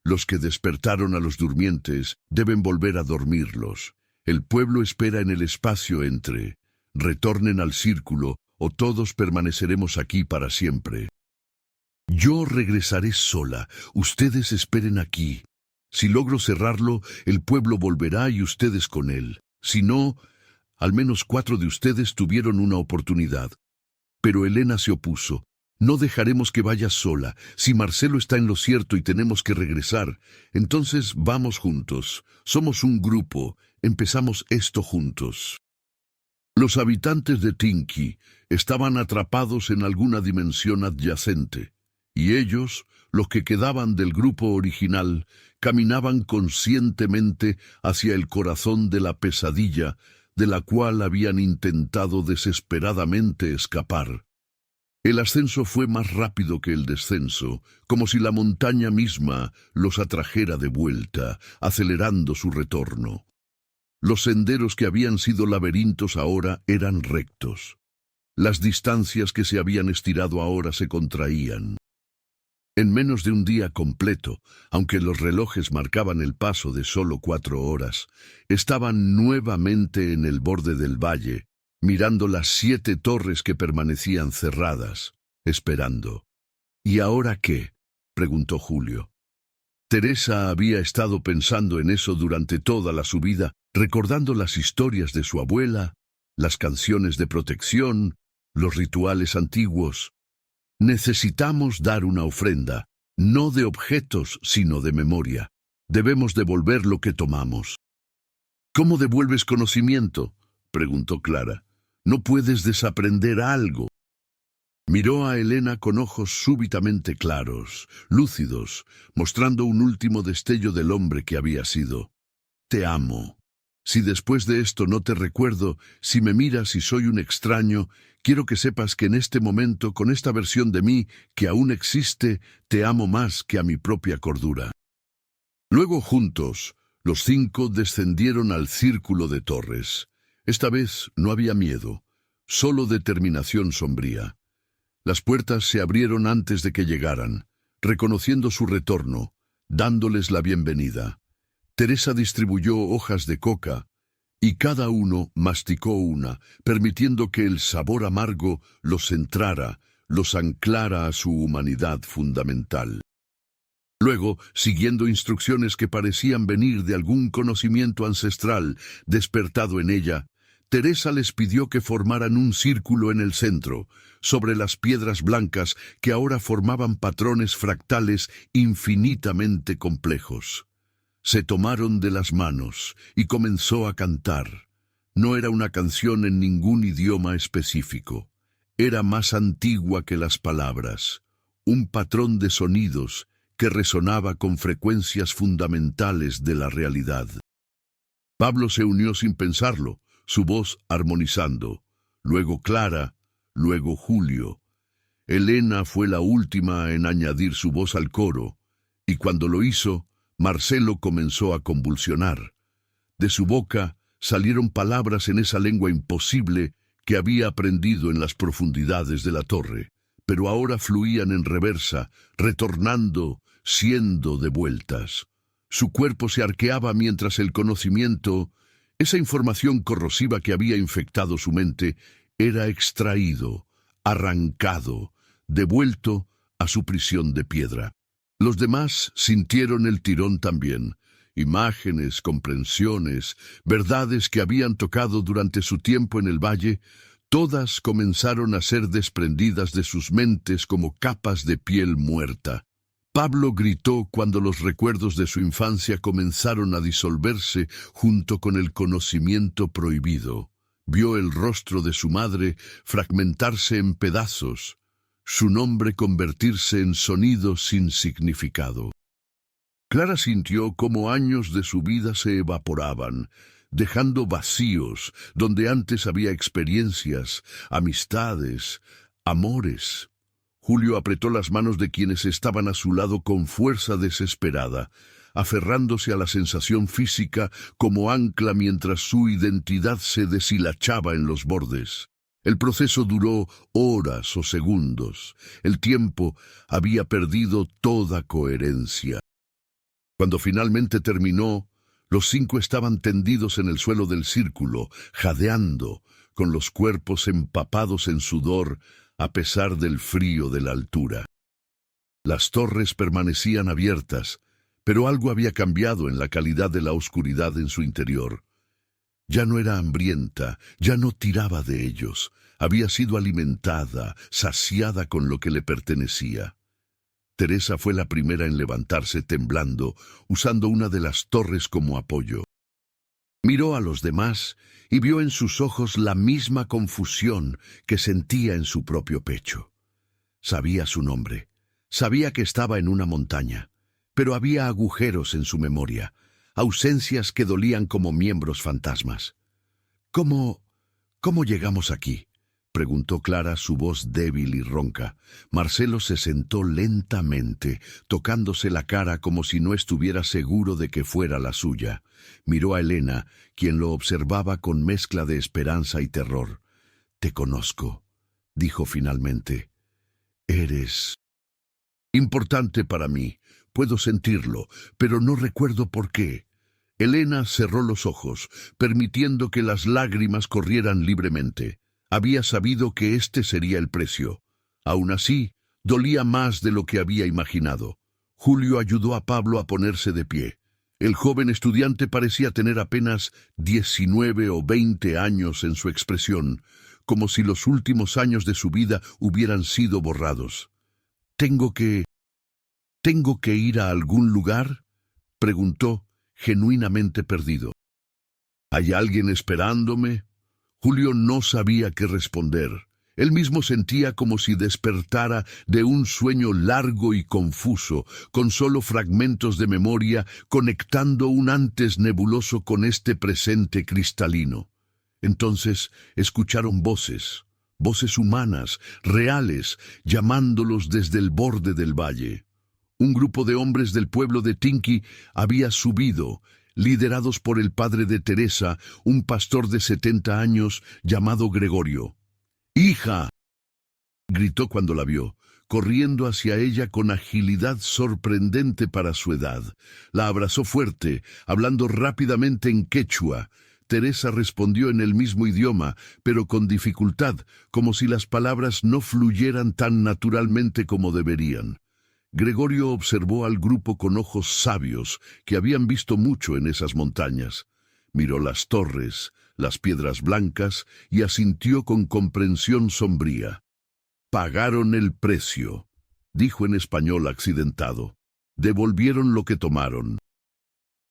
S1: «Los que despertaron a los durmientes deben volver a dormirlos. El pueblo espera en el espacio entre. Retornen al círculo o todos permaneceremos aquí para siempre. Yo regresaré sola, ustedes esperen aquí. Si logro cerrarlo, el pueblo volverá y ustedes con él. Si no, al menos 4 de ustedes tuvieron una oportunidad». Pero Elena se opuso. «No dejaremos que vaya sola. Si Marcelo está en lo cierto y tenemos que regresar, entonces vamos juntos. Somos un grupo. Empezamos esto juntos». Los habitantes de Tinky estaban atrapados en alguna dimensión adyacente, y ellos, los que quedaban del grupo original, caminaban conscientemente hacia el corazón de la pesadilla de la cual habían intentado desesperadamente escapar. El ascenso fue más rápido que el descenso, como si la montaña misma los atrajera de vuelta, acelerando su retorno. Los senderos que habían sido laberintos ahora eran rectos. Las distancias que se habían estirado ahora se contraían. En menos de un día completo, aunque los relojes marcaban el paso de solo 4 horas, estaban nuevamente en el borde del valle, mirando las 7 torres que permanecían cerradas, esperando. «¿Y ahora qué?», preguntó Julio. Teresa había estado pensando en eso durante toda la subida, recordando las historias de su abuela, las canciones de protección, los rituales antiguos. «Necesitamos dar una ofrenda, no de objetos, sino de memoria. Debemos devolver lo que tomamos». «¿Cómo devuelves conocimiento?», preguntó Clara. «No puedes desaprender algo». Miró a Elena con ojos súbitamente claros, lúcidos, mostrando un último destello del hombre que había sido. «Te amo. Si después de esto no te recuerdo, si me miras y soy un extraño, quiero que sepas que en este momento, con esta versión de mí que aún existe, te amo más que a mi propia cordura». Luego juntos, los 5 descendieron al círculo de torres. Esta vez no había miedo, solo determinación sombría. Las puertas se abrieron antes de que llegaran, reconociendo su retorno, dándoles la bienvenida. Teresa distribuyó hojas de coca, y cada uno masticó una, permitiendo que el sabor amargo los centrara, los anclara a su humanidad fundamental. Luego, siguiendo instrucciones que parecían venir de algún conocimiento ancestral despertado en ella, Teresa les pidió que formaran un círculo en el centro, sobre las piedras blancas que ahora formaban patrones fractales infinitamente complejos. Se tomaron de las manos y comenzó a cantar. No era una canción en ningún idioma específico. Era más antigua que las palabras, un patrón de sonidos que resonaba con frecuencias fundamentales de la realidad. Pablo se unió sin pensarlo, su voz armonizando, luego Clara, luego Julio. Elena fue la última en añadir su voz al coro, y cuando lo hizo, Marcelo comenzó a convulsionar. De su boca salieron palabras en esa lengua imposible que había aprendido en las profundidades de la torre, pero ahora fluían en reversa, retornando, siendo devueltas. Su cuerpo se arqueaba mientras el conocimiento, esa información corrosiva que había infectado su mente, era extraído, arrancado, devuelto a su prisión de piedra. Los demás sintieron el tirón también. Imágenes, comprensiones, verdades que habían tocado durante su tiempo en el valle, todas comenzaron a ser desprendidas de sus mentes como capas de piel muerta. Pablo gritó cuando los recuerdos de su infancia comenzaron a disolverse junto con el conocimiento prohibido. Vio el rostro de su madre fragmentarse en pedazos, su nombre convertirse en sonido sin significado. Clara sintió cómo años de su vida se evaporaban, dejando vacíos donde antes había experiencias, amistades, amores. Julio apretó las manos de quienes estaban a su lado con fuerza desesperada, aferrándose a la sensación física como ancla mientras su identidad se deshilachaba en los bordes. El proceso duró horas o segundos. El tiempo había perdido toda coherencia. Cuando finalmente terminó, los 5 estaban tendidos en el suelo del círculo, jadeando, con los cuerpos empapados en sudor, a pesar del frío de la altura. Las torres permanecían abiertas, pero algo había cambiado en la calidad de la oscuridad en su interior. Ya no era hambrienta, ya no tiraba de ellos, había sido alimentada, saciada con lo que le pertenecía. Teresa fue la primera en levantarse temblando, usando una de las torres como apoyo. Miró a los demás y vio en sus ojos la misma confusión que sentía en su propio pecho. Sabía su nombre, sabía que estaba en una montaña, pero había agujeros en su memoria, ausencias que dolían como miembros fantasmas. ¿Cómo llegamos aquí?, preguntó Clara, su voz débil y ronca. Marcelo se sentó lentamente, tocándose la cara como si no estuviera seguro de que fuera la suya. Miró a Elena, quien lo observaba con mezcla de esperanza y terror. «Te conozco», dijo finalmente. «Eres importante para mí. Puedo sentirlo, pero no recuerdo por qué». Elena cerró los ojos, permitiendo que las lágrimas corrieran libremente. Había sabido que este sería el precio. Aún así, dolía más de lo que había imaginado. Julio ayudó a Pablo a ponerse de pie. El joven estudiante parecía tener apenas 19 o 20 años en su expresión, como si los últimos años de su vida hubieran sido borrados. ¿Tengo que ir a algún lugar?», preguntó, genuinamente perdido. «¿Hay alguien esperándome?». Julio no sabía qué responder. Él mismo sentía como si despertara de un sueño largo y confuso, con solo fragmentos de memoria conectando un antes nebuloso con este presente cristalino. Entonces escucharon voces humanas, reales, llamándolos desde el borde del valle. Un grupo de hombres del pueblo de Tinqui había subido, liderados por el padre de Teresa, un pastor de 70 años llamado Gregorio. «¡Hija!», gritó cuando la vio, corriendo hacia ella con agilidad sorprendente para su edad. La abrazó fuerte, hablando rápidamente en quechua. Teresa respondió en el mismo idioma, pero con dificultad, como si las palabras no fluyeran tan naturalmente como deberían. Gregorio observó al grupo con ojos sabios que habían visto mucho en esas montañas. Miró las torres, las piedras blancas y asintió con comprensión sombría. «Pagaron el precio», dijo en español accidentado. «Devolvieron lo que tomaron.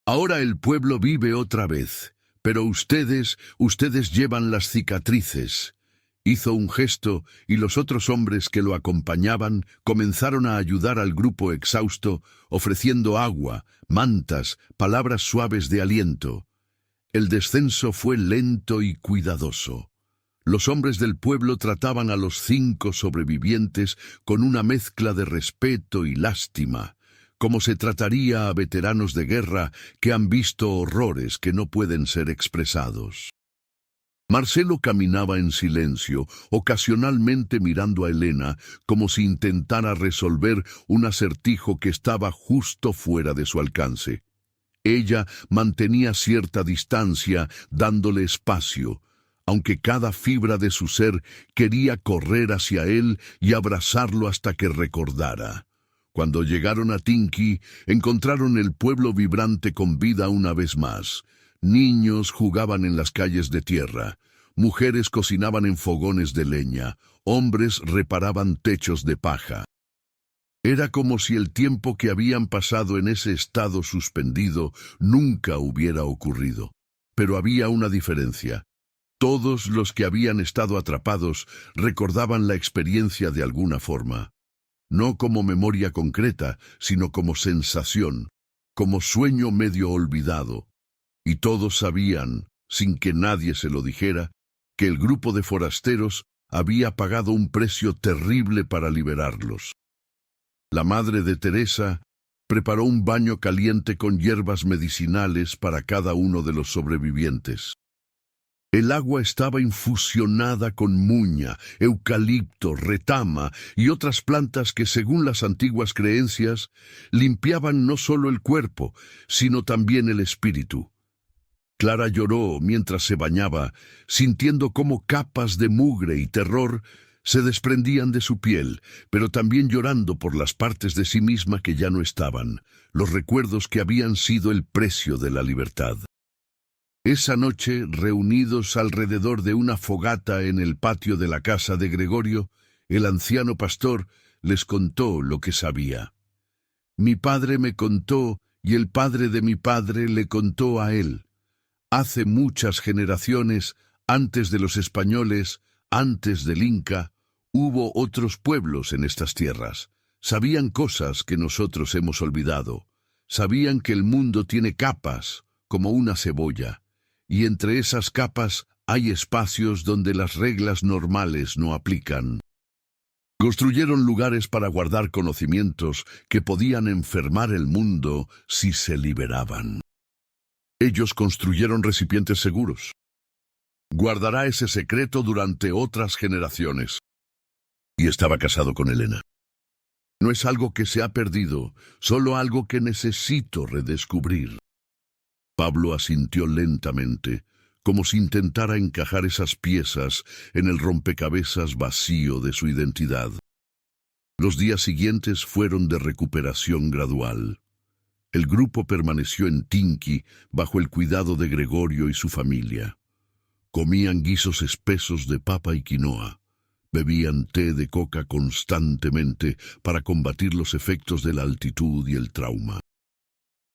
S1: Ahora el pueblo vive otra vez, Pero ustedes llevan las cicatrices. Hizo un gesto y los otros hombres que lo acompañaban comenzaron a ayudar al grupo exhausto, ofreciendo agua, mantas, palabras suaves de aliento. El descenso fue lento y cuidadoso. Los hombres del pueblo trataban a los 5 sobrevivientes con una mezcla de respeto y lástima, como se trataría a veteranos de guerra que han visto horrores que no pueden ser expresados. Marcelo caminaba en silencio, ocasionalmente mirando a Elena como si intentara resolver un acertijo que estaba justo fuera de su alcance. Ella mantenía cierta distancia, dándole espacio, aunque cada fibra de su ser quería correr hacia él y abrazarlo hasta que recordara. Cuando llegaron a Tinki, encontraron el pueblo vibrante con vida una vez más. Niños jugaban en las calles de tierra, mujeres cocinaban en fogones de leña, hombres reparaban techos de paja. Era como si el tiempo que habían pasado en ese estado suspendido nunca hubiera ocurrido. Pero había una diferencia. Todos los que habían estado atrapados recordaban la experiencia de alguna forma. No como memoria concreta, sino como sensación, como sueño medio olvidado. Y todos sabían, sin que nadie se lo dijera, que el grupo de forasteros había pagado un precio terrible para liberarlos. La madre de Teresa preparó un baño caliente con hierbas medicinales para cada uno de los sobrevivientes. El agua estaba infusionada con muña, eucalipto, retama y otras plantas que, según las antiguas creencias, limpiaban no solo el cuerpo, sino también el espíritu. Clara lloró mientras se bañaba, sintiendo cómo capas de mugre y terror se desprendían de su piel, pero también llorando por las partes de sí misma que ya no estaban, los recuerdos que habían sido el precio de la libertad. Esa noche, reunidos alrededor de una fogata en el patio de la casa de Gregorio, el anciano pastor les contó lo que sabía. Mi padre me contó, y el padre de mi padre le contó a él. Hace muchas generaciones, antes de los españoles, antes del Inca, hubo otros pueblos en estas tierras. Sabían cosas que nosotros hemos olvidado. Sabían que el mundo tiene capas, como una cebolla, y entre esas capas hay espacios donde las reglas normales no aplican. Construyeron lugares para guardar conocimientos que podían enfermar el mundo si se liberaban. Ellos construyeron recipientes seguros. Guardará ese secreto durante otras generaciones. Y estaba casado con Elena. No es algo que se ha perdido, solo algo que necesito redescubrir. Pablo asintió lentamente, como si intentara encajar esas piezas en el rompecabezas vacío de su identidad. Los días siguientes fueron de recuperación gradual. El grupo permaneció en Tinki bajo el cuidado de Gregorio y su familia. Comían guisos espesos de papa y quinoa. Bebían té de coca constantemente para combatir los efectos de la altitud y el trauma.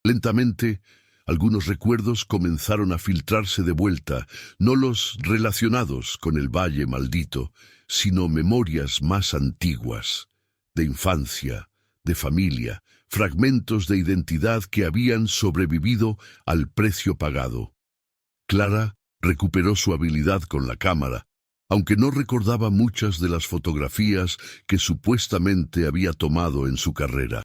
S1: Lentamente, algunos recuerdos comenzaron a filtrarse de vuelta, no los relacionados con el Valle Maldito, sino memorias más antiguas, de infancia, de familia, fragmentos de identidad que habían sobrevivido al precio pagado. Clara recuperó su habilidad con la cámara, aunque no recordaba muchas de las fotografías que supuestamente había tomado en su carrera.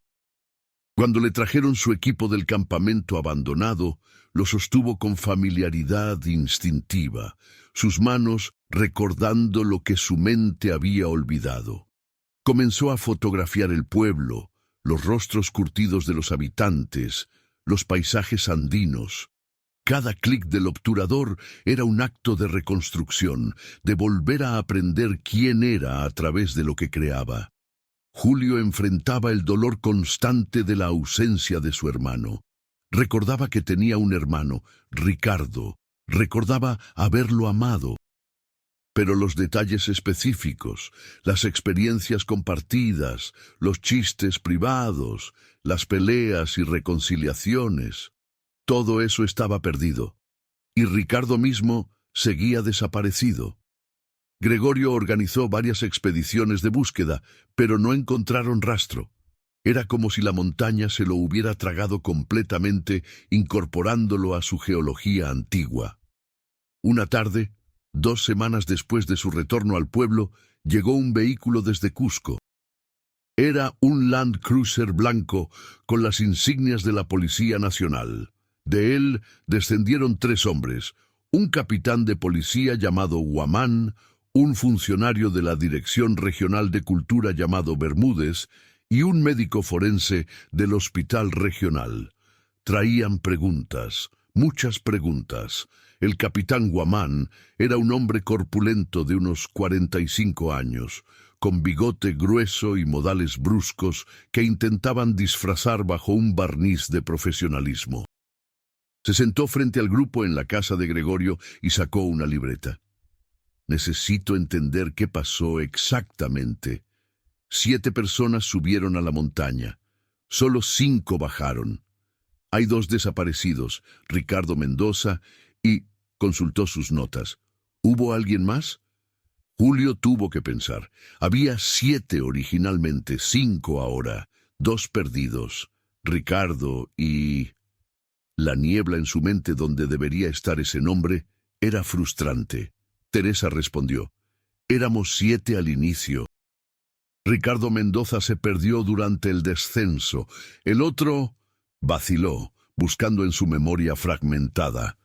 S1: Cuando le trajeron su equipo del campamento abandonado, lo sostuvo con familiaridad instintiva, sus manos recordando lo que su mente había olvidado. Comenzó a fotografiar el pueblo, los rostros curtidos de los habitantes, los paisajes andinos. Cada clic del obturador era un acto de reconstrucción, de volver a aprender quién era a través de lo que creaba. Julio enfrentaba el dolor constante de la ausencia de su hermano. Recordaba que tenía un hermano, Ricardo. Recordaba haberlo amado. Pero los detalles específicos, las experiencias compartidas, los chistes privados, las peleas y reconciliaciones, todo eso estaba perdido. y Ricardo mismo seguía desaparecido. Gregorio organizó varias expediciones de búsqueda, pero no encontraron rastro. Era como si la montaña se lo hubiera tragado completamente, incorporándolo a su geología antigua. Una tarde, 2 semanas después de su retorno al pueblo, llegó un vehículo desde Cusco. Era un Land Cruiser blanco con las insignias de la Policía Nacional. De él descendieron 3 hombres, un capitán de policía llamado Guamán, un funcionario de la Dirección Regional de Cultura llamado Bermúdez y un médico forense del Hospital Regional. Traían preguntas, muchas preguntas. El capitán Guamán era un hombre corpulento de unos 45 años, con bigote grueso y modales bruscos que intentaban disfrazar bajo un barniz de profesionalismo. Se sentó frente al grupo en la casa de Gregorio y sacó una libreta. Necesito entender qué pasó exactamente. 7 personas subieron a la montaña. Solo 5 bajaron. Hay 2 desaparecidos, Ricardo Mendoza, y consultó sus notas. ¿Hubo alguien más? Julio tuvo que pensar. Había 7 originalmente, 5 ahora, 2 perdidos. Ricardo y... La niebla en su mente donde debería estar ese nombre era frustrante. Teresa respondió. Éramos 7 al inicio. Ricardo Mendoza se perdió durante el descenso. El otro vaciló, buscando en su memoria fragmentada.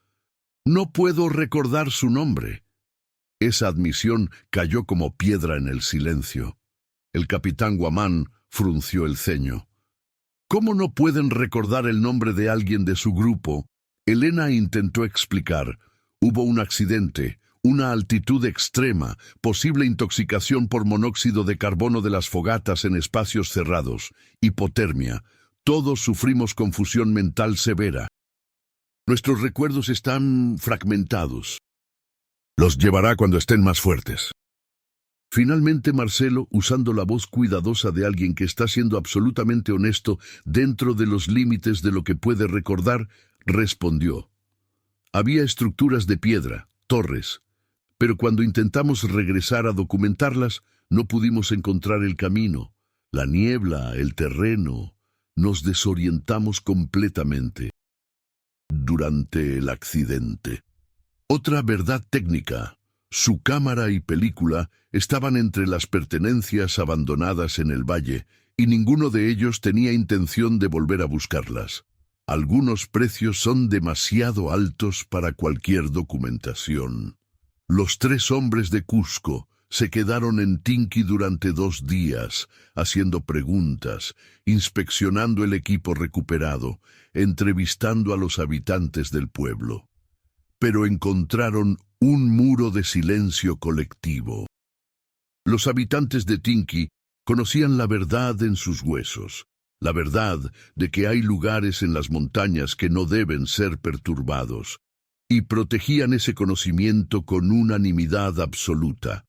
S1: No puedo recordar su nombre. Esa admisión cayó como piedra en el silencio. El capitán Guamán frunció el ceño. ¿Cómo no pueden recordar el nombre de alguien de su grupo? Elena intentó explicar. Hubo un accidente, una altitud extrema, posible intoxicación por monóxido de carbono de las fogatas en espacios cerrados, hipotermia. Todos sufrimos confusión mental severa. Nuestros recuerdos están fragmentados. Los llevará cuando estén más fuertes. Finalmente Marcelo, usando la voz cuidadosa de alguien que está siendo absolutamente honesto dentro de los límites de lo que puede recordar, respondió. Había estructuras de piedra, torres, pero cuando intentamos regresar a documentarlas, no pudimos encontrar el camino, la niebla, el terreno. Nos desorientamos completamente durante el accidente. Otra verdad técnica. Su cámara y película estaban entre las pertenencias abandonadas en el valle y ninguno de ellos tenía intención de volver a buscarlas. Algunos precios son demasiado altos para cualquier documentación. Los 3 hombres de Cusco se quedaron en Tinqui durante 2 días, haciendo preguntas, inspeccionando el equipo recuperado, entrevistando a los habitantes del pueblo. Pero encontraron un muro de silencio colectivo. Los habitantes de Tinqui conocían la verdad en sus huesos, la verdad de que hay lugares en las montañas que no deben ser perturbados, y protegían ese conocimiento con unanimidad absoluta.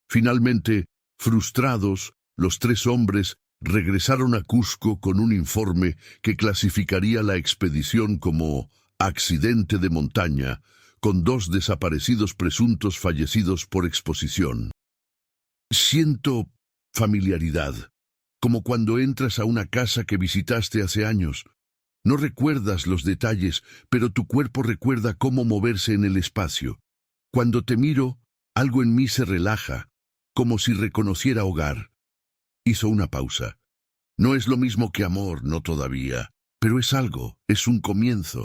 S1: Finalmente, frustrados, los 3 hombres regresaron a Cusco con un informe que clasificaría la expedición como accidente de montaña, con 2 desaparecidos presuntos fallecidos por exposición. Siento familiaridad, como cuando entras a una casa que visitaste hace años. No recuerdas los detalles, pero tu cuerpo recuerda cómo moverse en el espacio. Cuando te miro, algo en mí se relaja, como si reconociera hogar. Hizo una pausa. No es lo mismo que amor, no todavía, pero es algo, es un comienzo.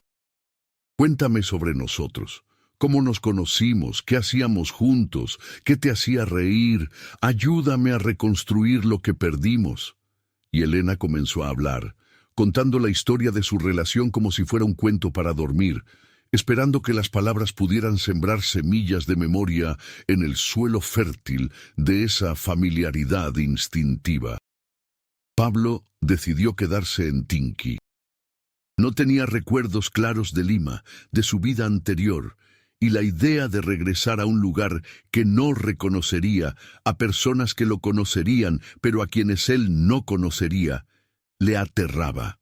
S1: Cuéntame sobre nosotros. ¿Cómo nos conocimos? ¿Qué hacíamos juntos? ¿Qué te hacía reír? Ayúdame a reconstruir lo que perdimos. Y Elena comenzó a hablar, contando la historia de su relación como si fuera un cuento para dormir, esperando que las palabras pudieran sembrar semillas de memoria en el suelo fértil de esa familiaridad instintiva. Pablo decidió quedarse en Tinqui. No tenía recuerdos claros de Lima, de su vida anterior, y la idea de regresar a un lugar que no reconocería, a personas que lo conocerían, pero a quienes él no conocería, le aterraba.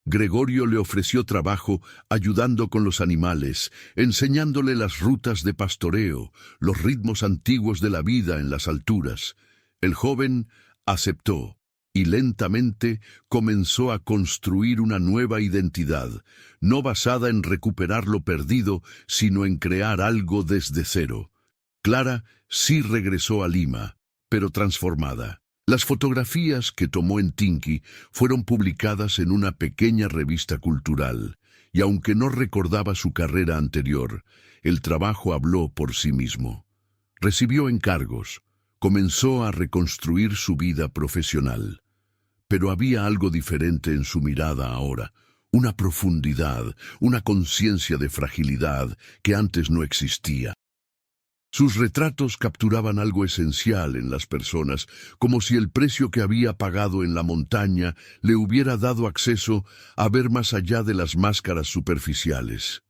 S1: Gregorio le ofreció trabajo ayudando con los animales, enseñándole las rutas de pastoreo, los ritmos antiguos de la vida en las alturas. El joven aceptó y lentamente comenzó a construir una nueva identidad, no basada en recuperar lo perdido, sino en crear algo desde cero. Clara sí regresó a Lima, pero transformada. Las fotografías que tomó en Tinqui fueron publicadas en una pequeña revista cultural, y aunque no recordaba su carrera anterior, el trabajo habló por sí mismo. Recibió encargos, comenzó a reconstruir su vida profesional. Pero había algo diferente en su mirada ahora, una profundidad, una conciencia de fragilidad que antes no existía. Sus retratos capturaban algo esencial en las personas, como si el precio que había pagado en la montaña le hubiera dado acceso a ver más allá de las máscaras superficiales.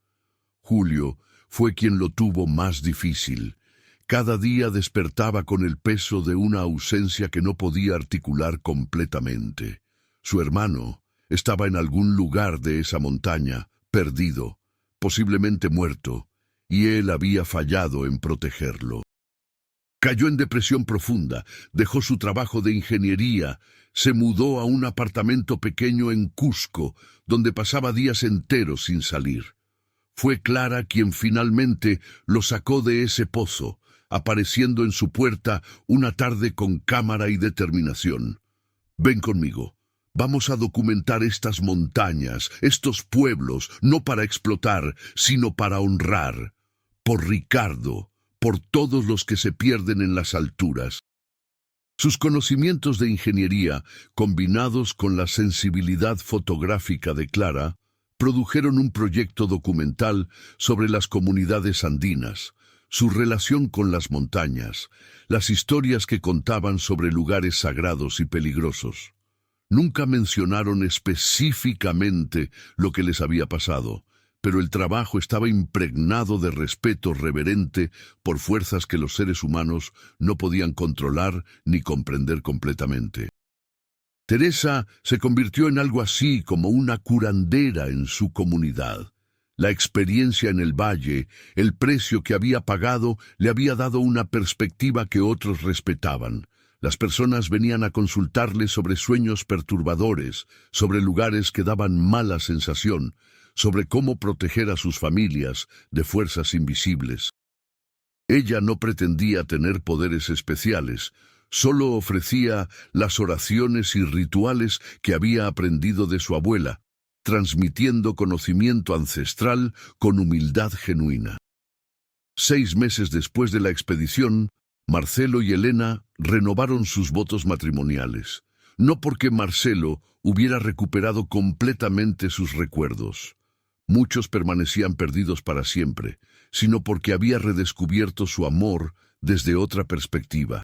S1: Julio fue quien lo tuvo más difícil. Cada día despertaba con el peso de una ausencia que no podía articular completamente. Su hermano estaba en algún lugar de esa montaña, perdido, posiblemente muerto, y él había fallado en protegerlo. Cayó en depresión profunda, dejó su trabajo de ingeniería, se mudó a un apartamento pequeño en Cusco, donde pasaba días enteros sin salir. Fue Clara quien finalmente lo sacó de ese pozo, apareciendo en su puerta una tarde con cámara y determinación. «Ven conmigo. Vamos a documentar estas montañas, estos pueblos, no para explotar, sino para honrar. Por Ricardo, por todos los que se pierden en las alturas». Sus conocimientos de ingeniería, combinados con la sensibilidad fotográfica de Clara, produjeron un proyecto documental sobre las comunidades andinas, su relación con las montañas, las historias que contaban sobre lugares sagrados y peligrosos. Nunca mencionaron específicamente lo que les había pasado, pero el trabajo estaba impregnado de respeto reverente por fuerzas que los seres humanos no podían controlar ni comprender completamente. Teresa se convirtió en algo así como una curandera en su comunidad. La experiencia en el valle, el precio que había pagado, le había dado una perspectiva que otros respetaban. Las personas venían a consultarle sobre sueños perturbadores, sobre lugares que daban mala sensación, sobre cómo proteger a sus familias de fuerzas invisibles. Ella no pretendía tener poderes especiales, solo ofrecía las oraciones y rituales que había aprendido de su abuela, transmitiendo conocimiento ancestral con humildad genuina. 6 meses después de la expedición, Marcelo y Elena renovaron sus votos matrimoniales, no porque Marcelo hubiera recuperado completamente sus recuerdos. Muchos permanecían perdidos para siempre, sino porque había redescubierto su amor desde otra perspectiva.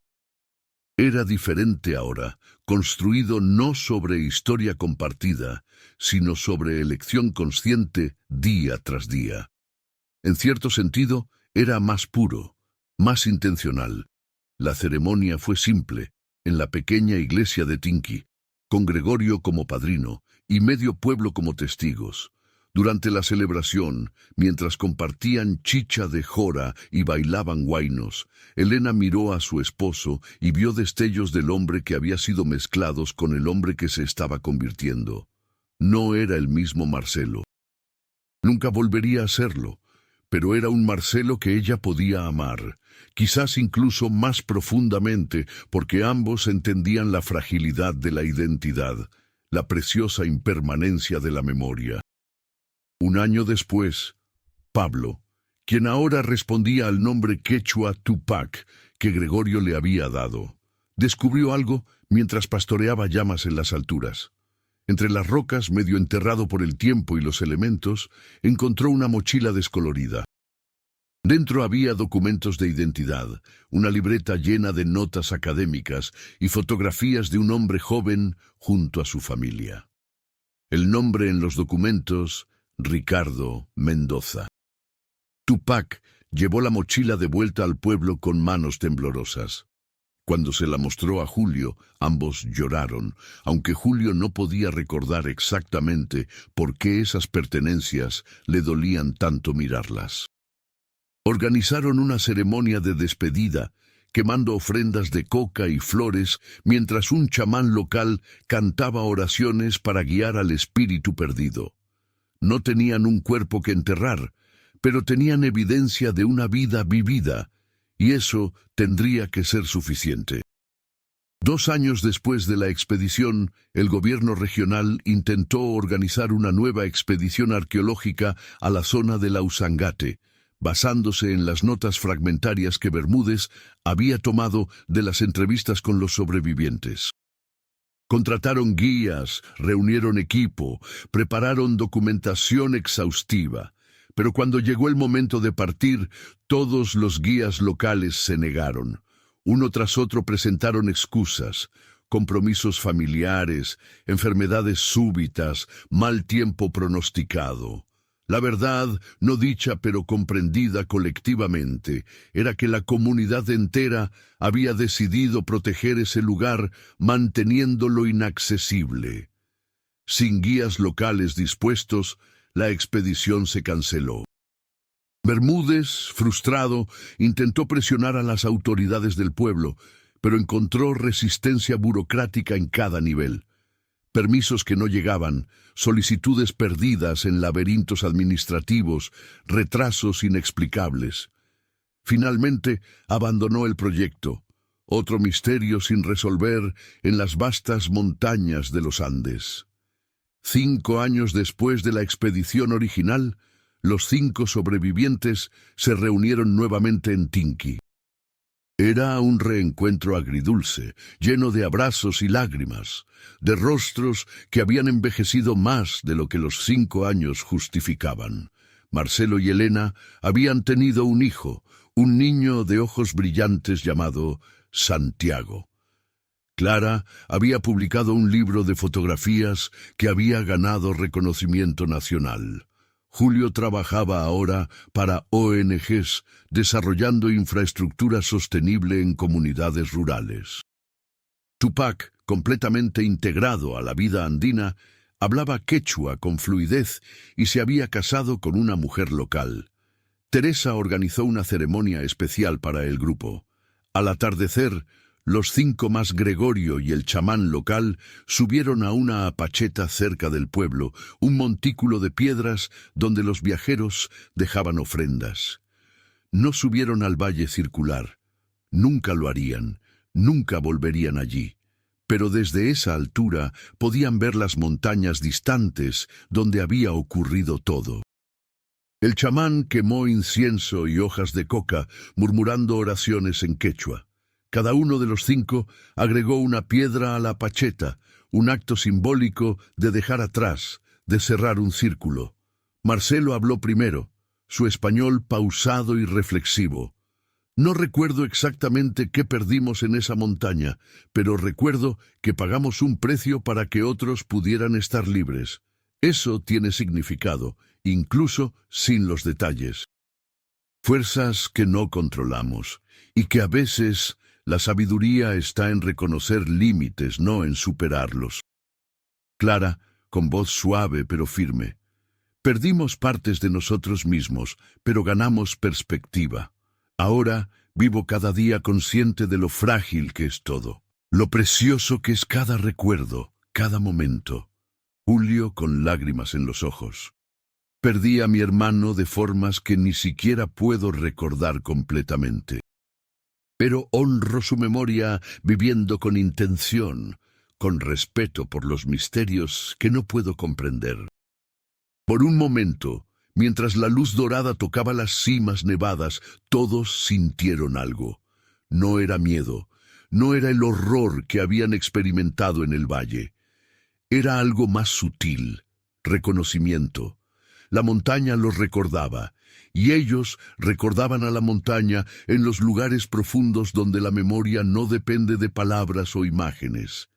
S1: Era diferente ahora, construido no sobre historia compartida, sino sobre elección consciente día tras día. En cierto sentido, era más puro, más intencional. La ceremonia fue simple, en la pequeña iglesia de Tinqui, con Gregorio como padrino y medio pueblo como testigos. Durante la celebración, mientras compartían chicha de jora y bailaban huaynos, Elena miró a su esposo y vio destellos del hombre que había sido mezclados con el hombre que se estaba convirtiendo. No era el mismo Marcelo. Nunca volvería a serlo, pero era un Marcelo que ella podía amar, quizás incluso más profundamente, porque ambos entendían la fragilidad de la identidad, la preciosa impermanencia de la memoria. Un año después, Pablo, quien ahora respondía al nombre quechua Tupac que Gregorio le había dado, descubrió algo mientras pastoreaba llamas en las alturas. Entre las rocas, medio enterrado por el tiempo y los elementos, encontró una mochila descolorida. Dentro había documentos de identidad, una libreta llena de notas académicas y fotografías de un hombre joven junto a su familia. El nombre en los documentos: Ricardo Mendoza. Tupac llevó la mochila de vuelta al pueblo con manos temblorosas. Cuando se la mostró a Julio, ambos lloraron, aunque Julio no podía recordar exactamente por qué esas pertenencias le dolían tanto mirarlas. Organizaron una ceremonia de despedida, quemando ofrendas de coca y flores, mientras un chamán local cantaba oraciones para guiar al espíritu perdido. No tenían un cuerpo que enterrar, pero tenían evidencia de una vida vivida, y eso tendría que ser suficiente. 2 años después de la expedición, el gobierno regional intentó organizar una nueva expedición arqueológica a la zona de la Usangate, basándose en las notas fragmentarias que Bermúdez había tomado de las entrevistas con los sobrevivientes. Contrataron guías, reunieron equipo, prepararon documentación exhaustiva. Pero cuando llegó el momento de partir, todos los guías locales se negaron. Uno tras otro presentaron excusas, compromisos familiares, enfermedades súbitas, mal tiempo pronosticado. La verdad, no dicha pero comprendida colectivamente, era que la comunidad entera había decidido proteger ese lugar manteniéndolo inaccesible. Sin guías locales dispuestos, la expedición se canceló. Bermúdez, frustrado, intentó presionar a las autoridades del pueblo, pero encontró resistencia burocrática en cada nivel. Permisos que no llegaban, solicitudes perdidas en laberintos administrativos, retrasos inexplicables. Finalmente, abandonó el proyecto, otro misterio sin resolver en las vastas montañas de los Andes. 5 años después de la expedición original, los 5 sobrevivientes se reunieron nuevamente en Tinqui. Era un reencuentro agridulce, lleno de abrazos y lágrimas, de rostros que habían envejecido más de lo que los 5 años justificaban. Marcelo y Elena habían tenido un hijo, un niño de ojos brillantes llamado Santiago. Clara había publicado un libro de fotografías que había ganado reconocimiento nacional. Julio trabajaba ahora para ONGs, desarrollando infraestructura sostenible en comunidades rurales. Tupac, completamente integrado a la vida andina, hablaba quechua con fluidez y se había casado con una mujer local. Teresa organizó una ceremonia especial para el grupo. Al atardecer, los 5 más Gregorio y el chamán local subieron a una apacheta cerca del pueblo, un montículo de piedras donde los viajeros dejaban ofrendas. No subieron al valle circular. Nunca lo harían, nunca volverían allí. Pero desde esa altura podían ver las montañas distantes donde había ocurrido todo. El chamán quemó incienso y hojas de coca, murmurando oraciones en quechua. Cada uno de los 5 agregó una piedra a la pacheta, un acto simbólico de dejar atrás, de cerrar un círculo. Marcelo habló primero, su español pausado y reflexivo. No recuerdo exactamente qué perdimos en esa montaña, pero recuerdo que pagamos un precio para que otros pudieran estar libres. Eso tiene significado, incluso sin los detalles. Fuerzas que no controlamos, y que a veces la sabiduría está en reconocer límites, no en superarlos. Clara, con voz suave pero firme. Perdimos partes de nosotros mismos, pero ganamos perspectiva. Ahora vivo cada día consciente de lo frágil que es todo, lo precioso que es cada recuerdo, cada momento. Julio con lágrimas en los ojos. Perdí a mi hermano de formas que ni siquiera puedo recordar completamente. Pero honro su memoria viviendo con intención, con respeto por los misterios que no puedo comprender. Por un momento, mientras la luz dorada tocaba las cimas nevadas, todos sintieron algo. No era miedo, no era el horror que habían experimentado en el valle. Era algo más sutil, reconocimiento. La montaña los recordaba, y ellos recordaban a la montaña en los lugares profundos donde la memoria no depende de palabras o imágenes.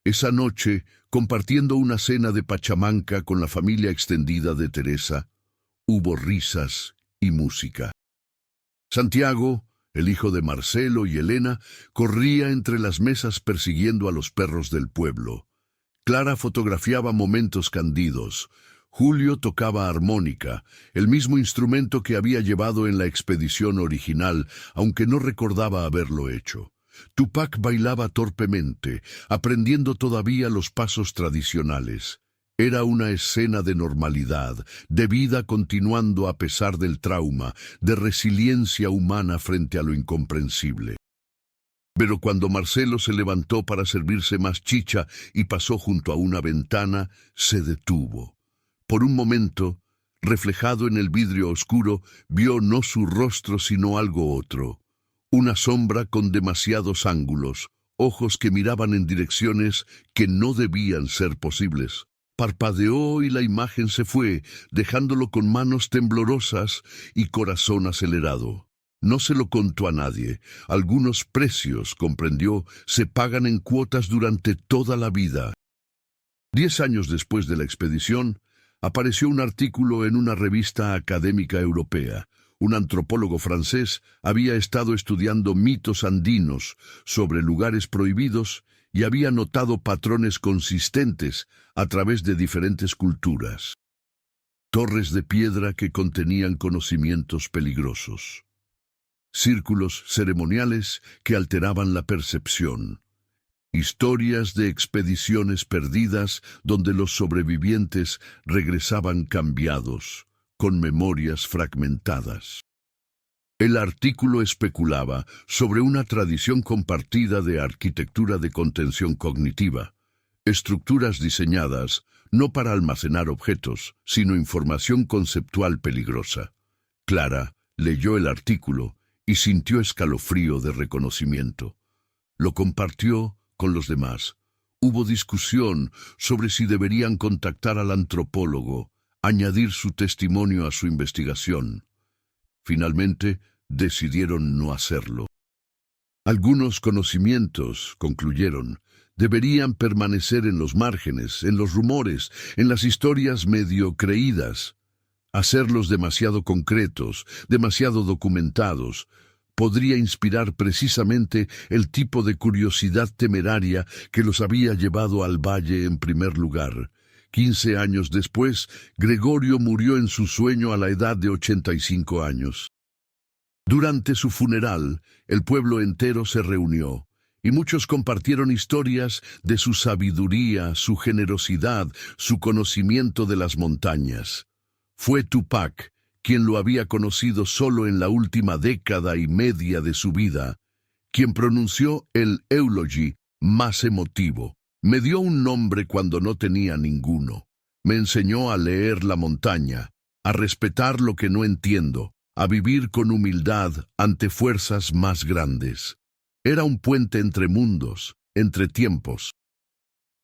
S1: Esa noche, compartiendo una cena de pachamanca con la familia extendida de Teresa, hubo risas y música. Santiago, El hijo de Marcelo y Elena corría entre las mesas persiguiendo a los perros del pueblo. Clara fotografiaba momentos candidos. Julio tocaba armónica, el mismo instrumento que había llevado en la expedición original, aunque no recordaba haberlo hecho. Tupac bailaba torpemente, aprendiendo todavía los pasos tradicionales. Era una escena de normalidad, de vida continuando a pesar del trauma, de resiliencia humana frente a lo incomprensible. Pero cuando Marcelo se levantó para servirse más chicha y pasó junto a una ventana, se detuvo. Por un momento, reflejado en el vidrio oscuro, vio no su rostro sino algo otro. Una sombra con demasiados ángulos, ojos que miraban en direcciones que no debían ser posibles. Parpadeó y la imagen se fue, dejándolo con manos temblorosas y corazón acelerado. No se lo contó a nadie. Algunos precios, comprendió, se pagan en cuotas durante toda la vida. 10 años después de la expedición, apareció un artículo en una revista académica europea. Un antropólogo francés había estado estudiando mitos andinos sobre lugares prohibidos y había notado patrones consistentes a través de diferentes culturas. Torres de piedra que contenían conocimientos peligrosos. Círculos ceremoniales que alteraban la percepción. Historias de expediciones perdidas donde los sobrevivientes regresaban cambiados, con memorias fragmentadas. El artículo especulaba sobre una tradición compartida de arquitectura de contención cognitiva, estructuras diseñadas no para almacenar objetos, sino información conceptual peligrosa. Clara leyó el artículo y sintió escalofrío de reconocimiento. Lo compartió con los demás. Hubo discusión sobre si deberían contactar al antropólogo, añadir su testimonio a su investigación. Finalmente, decidieron no hacerlo. Algunos conocimientos, concluyeron, deberían permanecer en los márgenes, en los rumores, en las historias medio creídas. Hacerlos demasiado concretos, demasiado documentados, podría inspirar precisamente el tipo de curiosidad temeraria que los había llevado al valle en primer lugar. 15 años después, Gregorio murió en su sueño a la edad de 85 años. Durante su funeral, el pueblo entero se reunió, y muchos compartieron historias de su sabiduría, su generosidad, su conocimiento de las montañas. Fue Tupac quien lo había conocido solo en la última década y media de su vida, quien pronunció el eulogy más emotivo. Me dio un nombre cuando no tenía ninguno. Me enseñó a leer la montaña, a respetar lo que no entiendo, a vivir con humildad ante fuerzas más grandes. Era un puente entre mundos, entre tiempos.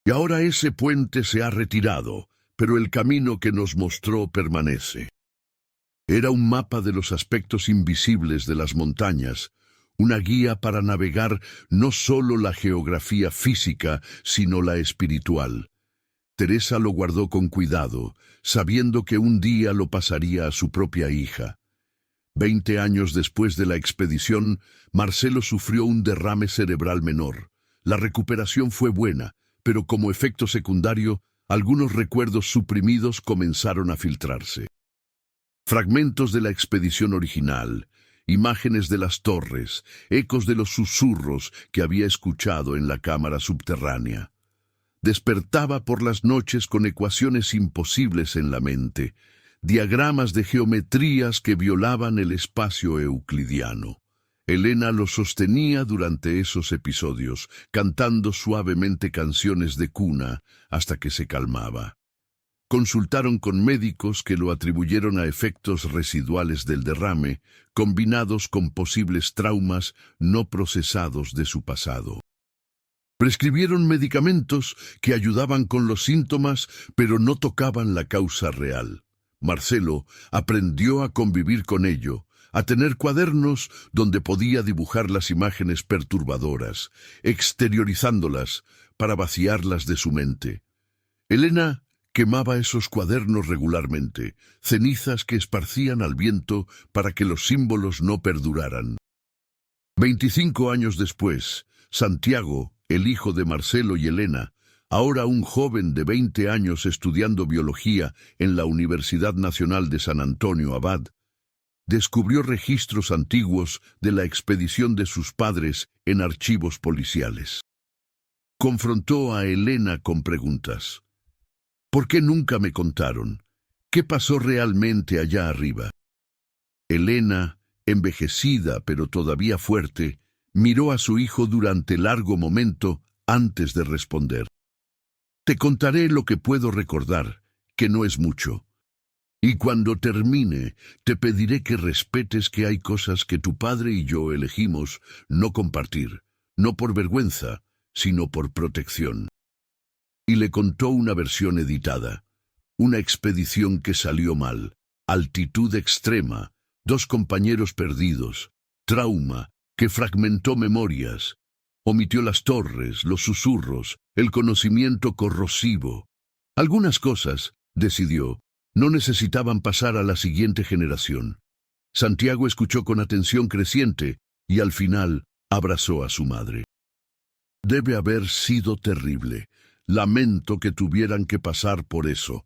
S1: Y ahora ese puente se ha retirado, pero el camino que nos mostró permanece. Era un mapa de los aspectos invisibles de las montañas, una guía para navegar no solo la geografía física, sino la espiritual. Teresa lo guardó con cuidado, sabiendo que un día lo pasaría a su propia hija. 20 años después de la expedición, Marcelo sufrió un derrame cerebral menor. La recuperación fue buena, pero como efecto secundario, algunos recuerdos suprimidos comenzaron a filtrarse. Fragmentos de la expedición original, imágenes de las torres, ecos de los susurros que había escuchado en la cámara subterránea. Despertaba por las noches con ecuaciones imposibles en la mente, diagramas de geometrías que violaban el espacio euclidiano. Elena lo sostenía durante esos episodios, cantando suavemente canciones de cuna hasta que se calmaba. Consultaron con médicos que lo atribuyeron a efectos residuales del derrame, combinados con posibles traumas no procesados de su pasado. Prescribieron medicamentos que ayudaban con los síntomas, pero no tocaban la causa real. Marcelo aprendió a convivir con ello, a tener cuadernos donde podía dibujar las imágenes perturbadoras, exteriorizándolas para vaciarlas de su mente. Elena quemaba esos cuadernos regularmente, cenizas que esparcían al viento para que los símbolos no perduraran. 25 años después, Santiago, el hijo de Marcelo y Elena, ahora un joven de 20 años estudiando biología en la Universidad Nacional de San Antonio Abad, descubrió registros antiguos de la expedición de sus padres en archivos policiales. Confrontó a Elena con preguntas. ¿Por qué nunca me contaron? ¿Qué pasó realmente allá arriba? Elena, envejecida pero todavía fuerte, miró a su hijo durante largo momento antes de responder. Te contaré lo que puedo recordar, que no es mucho. Y cuando termine, te pediré que respetes que hay cosas que tu padre y yo elegimos no compartir, no por vergüenza, sino por protección. Y le contó una versión editada, una expedición que salió mal, altitud extrema, 2 compañeros perdidos, trauma, que fragmentó memorias, omitió las torres, los susurros, el conocimiento corrosivo. Algunas cosas, decidió, no necesitaban pasar a la siguiente generación. Santiago escuchó con atención creciente y al final abrazó a su madre. Debe haber sido terrible. Lamento que tuvieran que pasar por eso.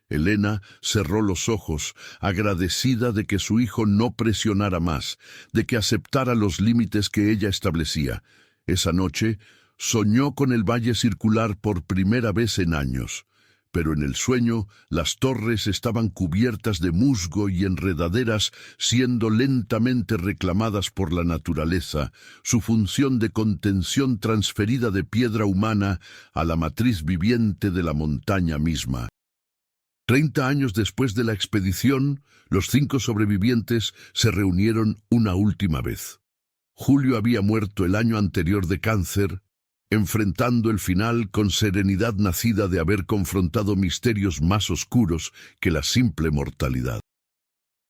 S1: Elena cerró los ojos, agradecida de que su hijo no presionara más, de que aceptara los límites que ella establecía. Esa noche soñó con el Valle Circular por primera vez en años, pero en el sueño las torres estaban cubiertas de musgo y enredaderas, siendo lentamente reclamadas por la naturaleza, su función de contención transferida de piedra humana a la matriz viviente de la montaña misma. 30 años después de la expedición, los 5 sobrevivientes se reunieron una última vez. Julio había muerto el año anterior de cáncer, enfrentando el final con serenidad nacida de haber confrontado misterios más oscuros que la simple mortalidad.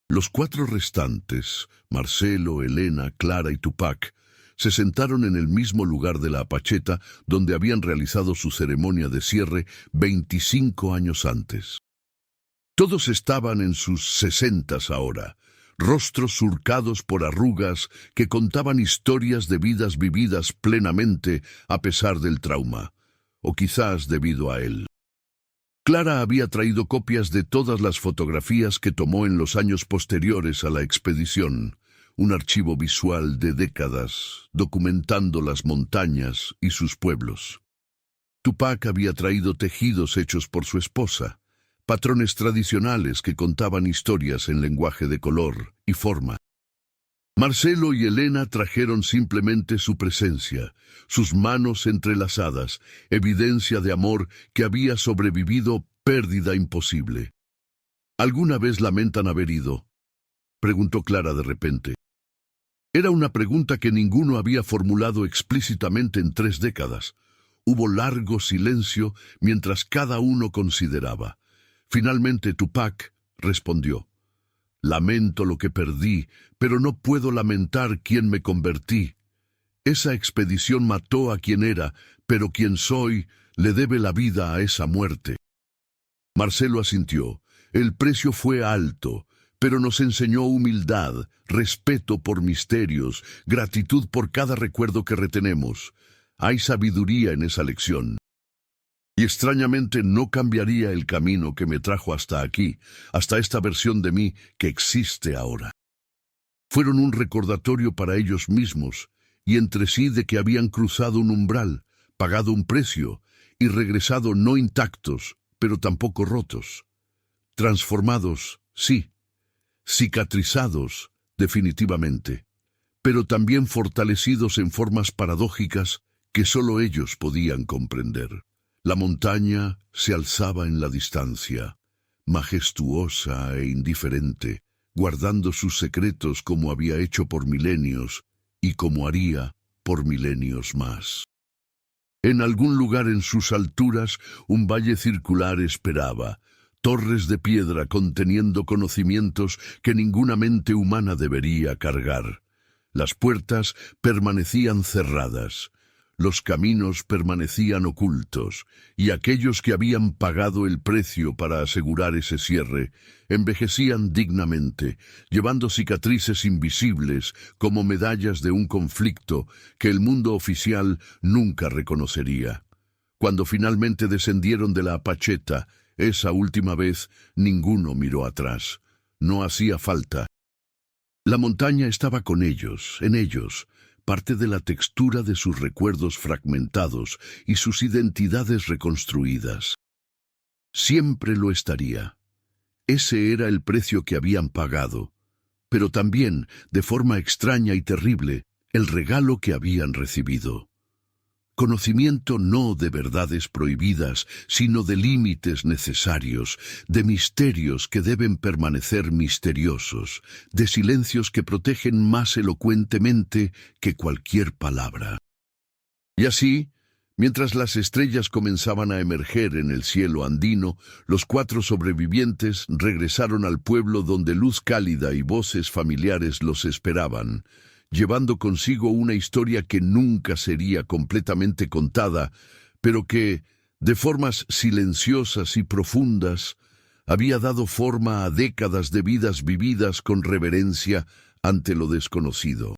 S1: Los 4 restantes, Marcelo, Elena, Clara y Tupac, se sentaron en el mismo lugar de la Apacheta donde habían realizado su ceremonia de cierre 25 años antes. Todos estaban en sus 60s ahora, rostros surcados por arrugas que contaban historias de vidas vividas plenamente a pesar del trauma, o quizás debido a él. Clara había traído copias de todas las fotografías que tomó en los años posteriores a la expedición, un archivo visual de décadas documentando las montañas y sus pueblos. Tupac había traído tejidos hechos por su esposa, patrones tradicionales que contaban historias en lenguaje de color y forma. Marcelo y Elena trajeron simplemente su presencia, sus manos entrelazadas, evidencia de amor que había sobrevivido pérdida imposible. ¿Alguna vez lamentan haber ido?, preguntó Clara de repente. Era una pregunta que ninguno había formulado explícitamente en 3 décadas. Hubo largo silencio mientras cada uno consideraba. Finalmente Tupac respondió: Lamento lo que perdí, pero no puedo lamentar quién me convertí. Esa expedición mató a quien era, pero quien soy le debe la vida a esa muerte. Marcelo asintió. El precio fue alto, pero nos enseñó humildad, respeto por misterios, gratitud por cada recuerdo que retenemos. Hay sabiduría en esa lección. Y extrañamente no cambiaría el camino que me trajo hasta aquí, hasta esta versión de mí que existe ahora. Fueron un recordatorio para ellos mismos y entre sí de que habían cruzado un umbral, pagado un precio y regresado no intactos, pero tampoco rotos. Transformados, sí. Cicatrizados, definitivamente, pero también fortalecidos en formas paradójicas que solo ellos podían comprender. La montaña se alzaba en la distancia, majestuosa e indiferente, guardando sus secretos como había hecho por milenios y como haría por milenios más. En algún lugar en sus alturas, un valle circular esperaba, torres de piedra conteniendo conocimientos que ninguna mente humana debería cargar. Las puertas permanecían cerradas. Los caminos permanecían ocultos, y aquellos que habían pagado el precio para asegurar ese cierre envejecían dignamente, llevando cicatrices invisibles como medallas de un conflicto que el mundo oficial nunca reconocería. Cuando finalmente descendieron de la Apacheta, esa última vez, ninguno miró atrás. No hacía falta. La montaña estaba con ellos, en ellos, parte de la textura de sus recuerdos fragmentados y sus identidades reconstruidas. Siempre lo estaría. Ese era el precio que habían pagado, pero también, de forma extraña y terrible, el regalo que habían recibido. Conocimiento no de verdades prohibidas, sino de límites necesarios, de misterios que deben permanecer misteriosos, de silencios que protegen más elocuentemente que cualquier palabra. Y así, mientras las estrellas comenzaban a emerger en el cielo andino, los 4 sobrevivientes regresaron al pueblo donde luz cálida y voces familiares los esperaban, llevando consigo una historia que nunca sería completamente contada, pero que, de formas silenciosas y profundas, había dado forma a décadas de vidas vividas con reverencia ante lo desconocido.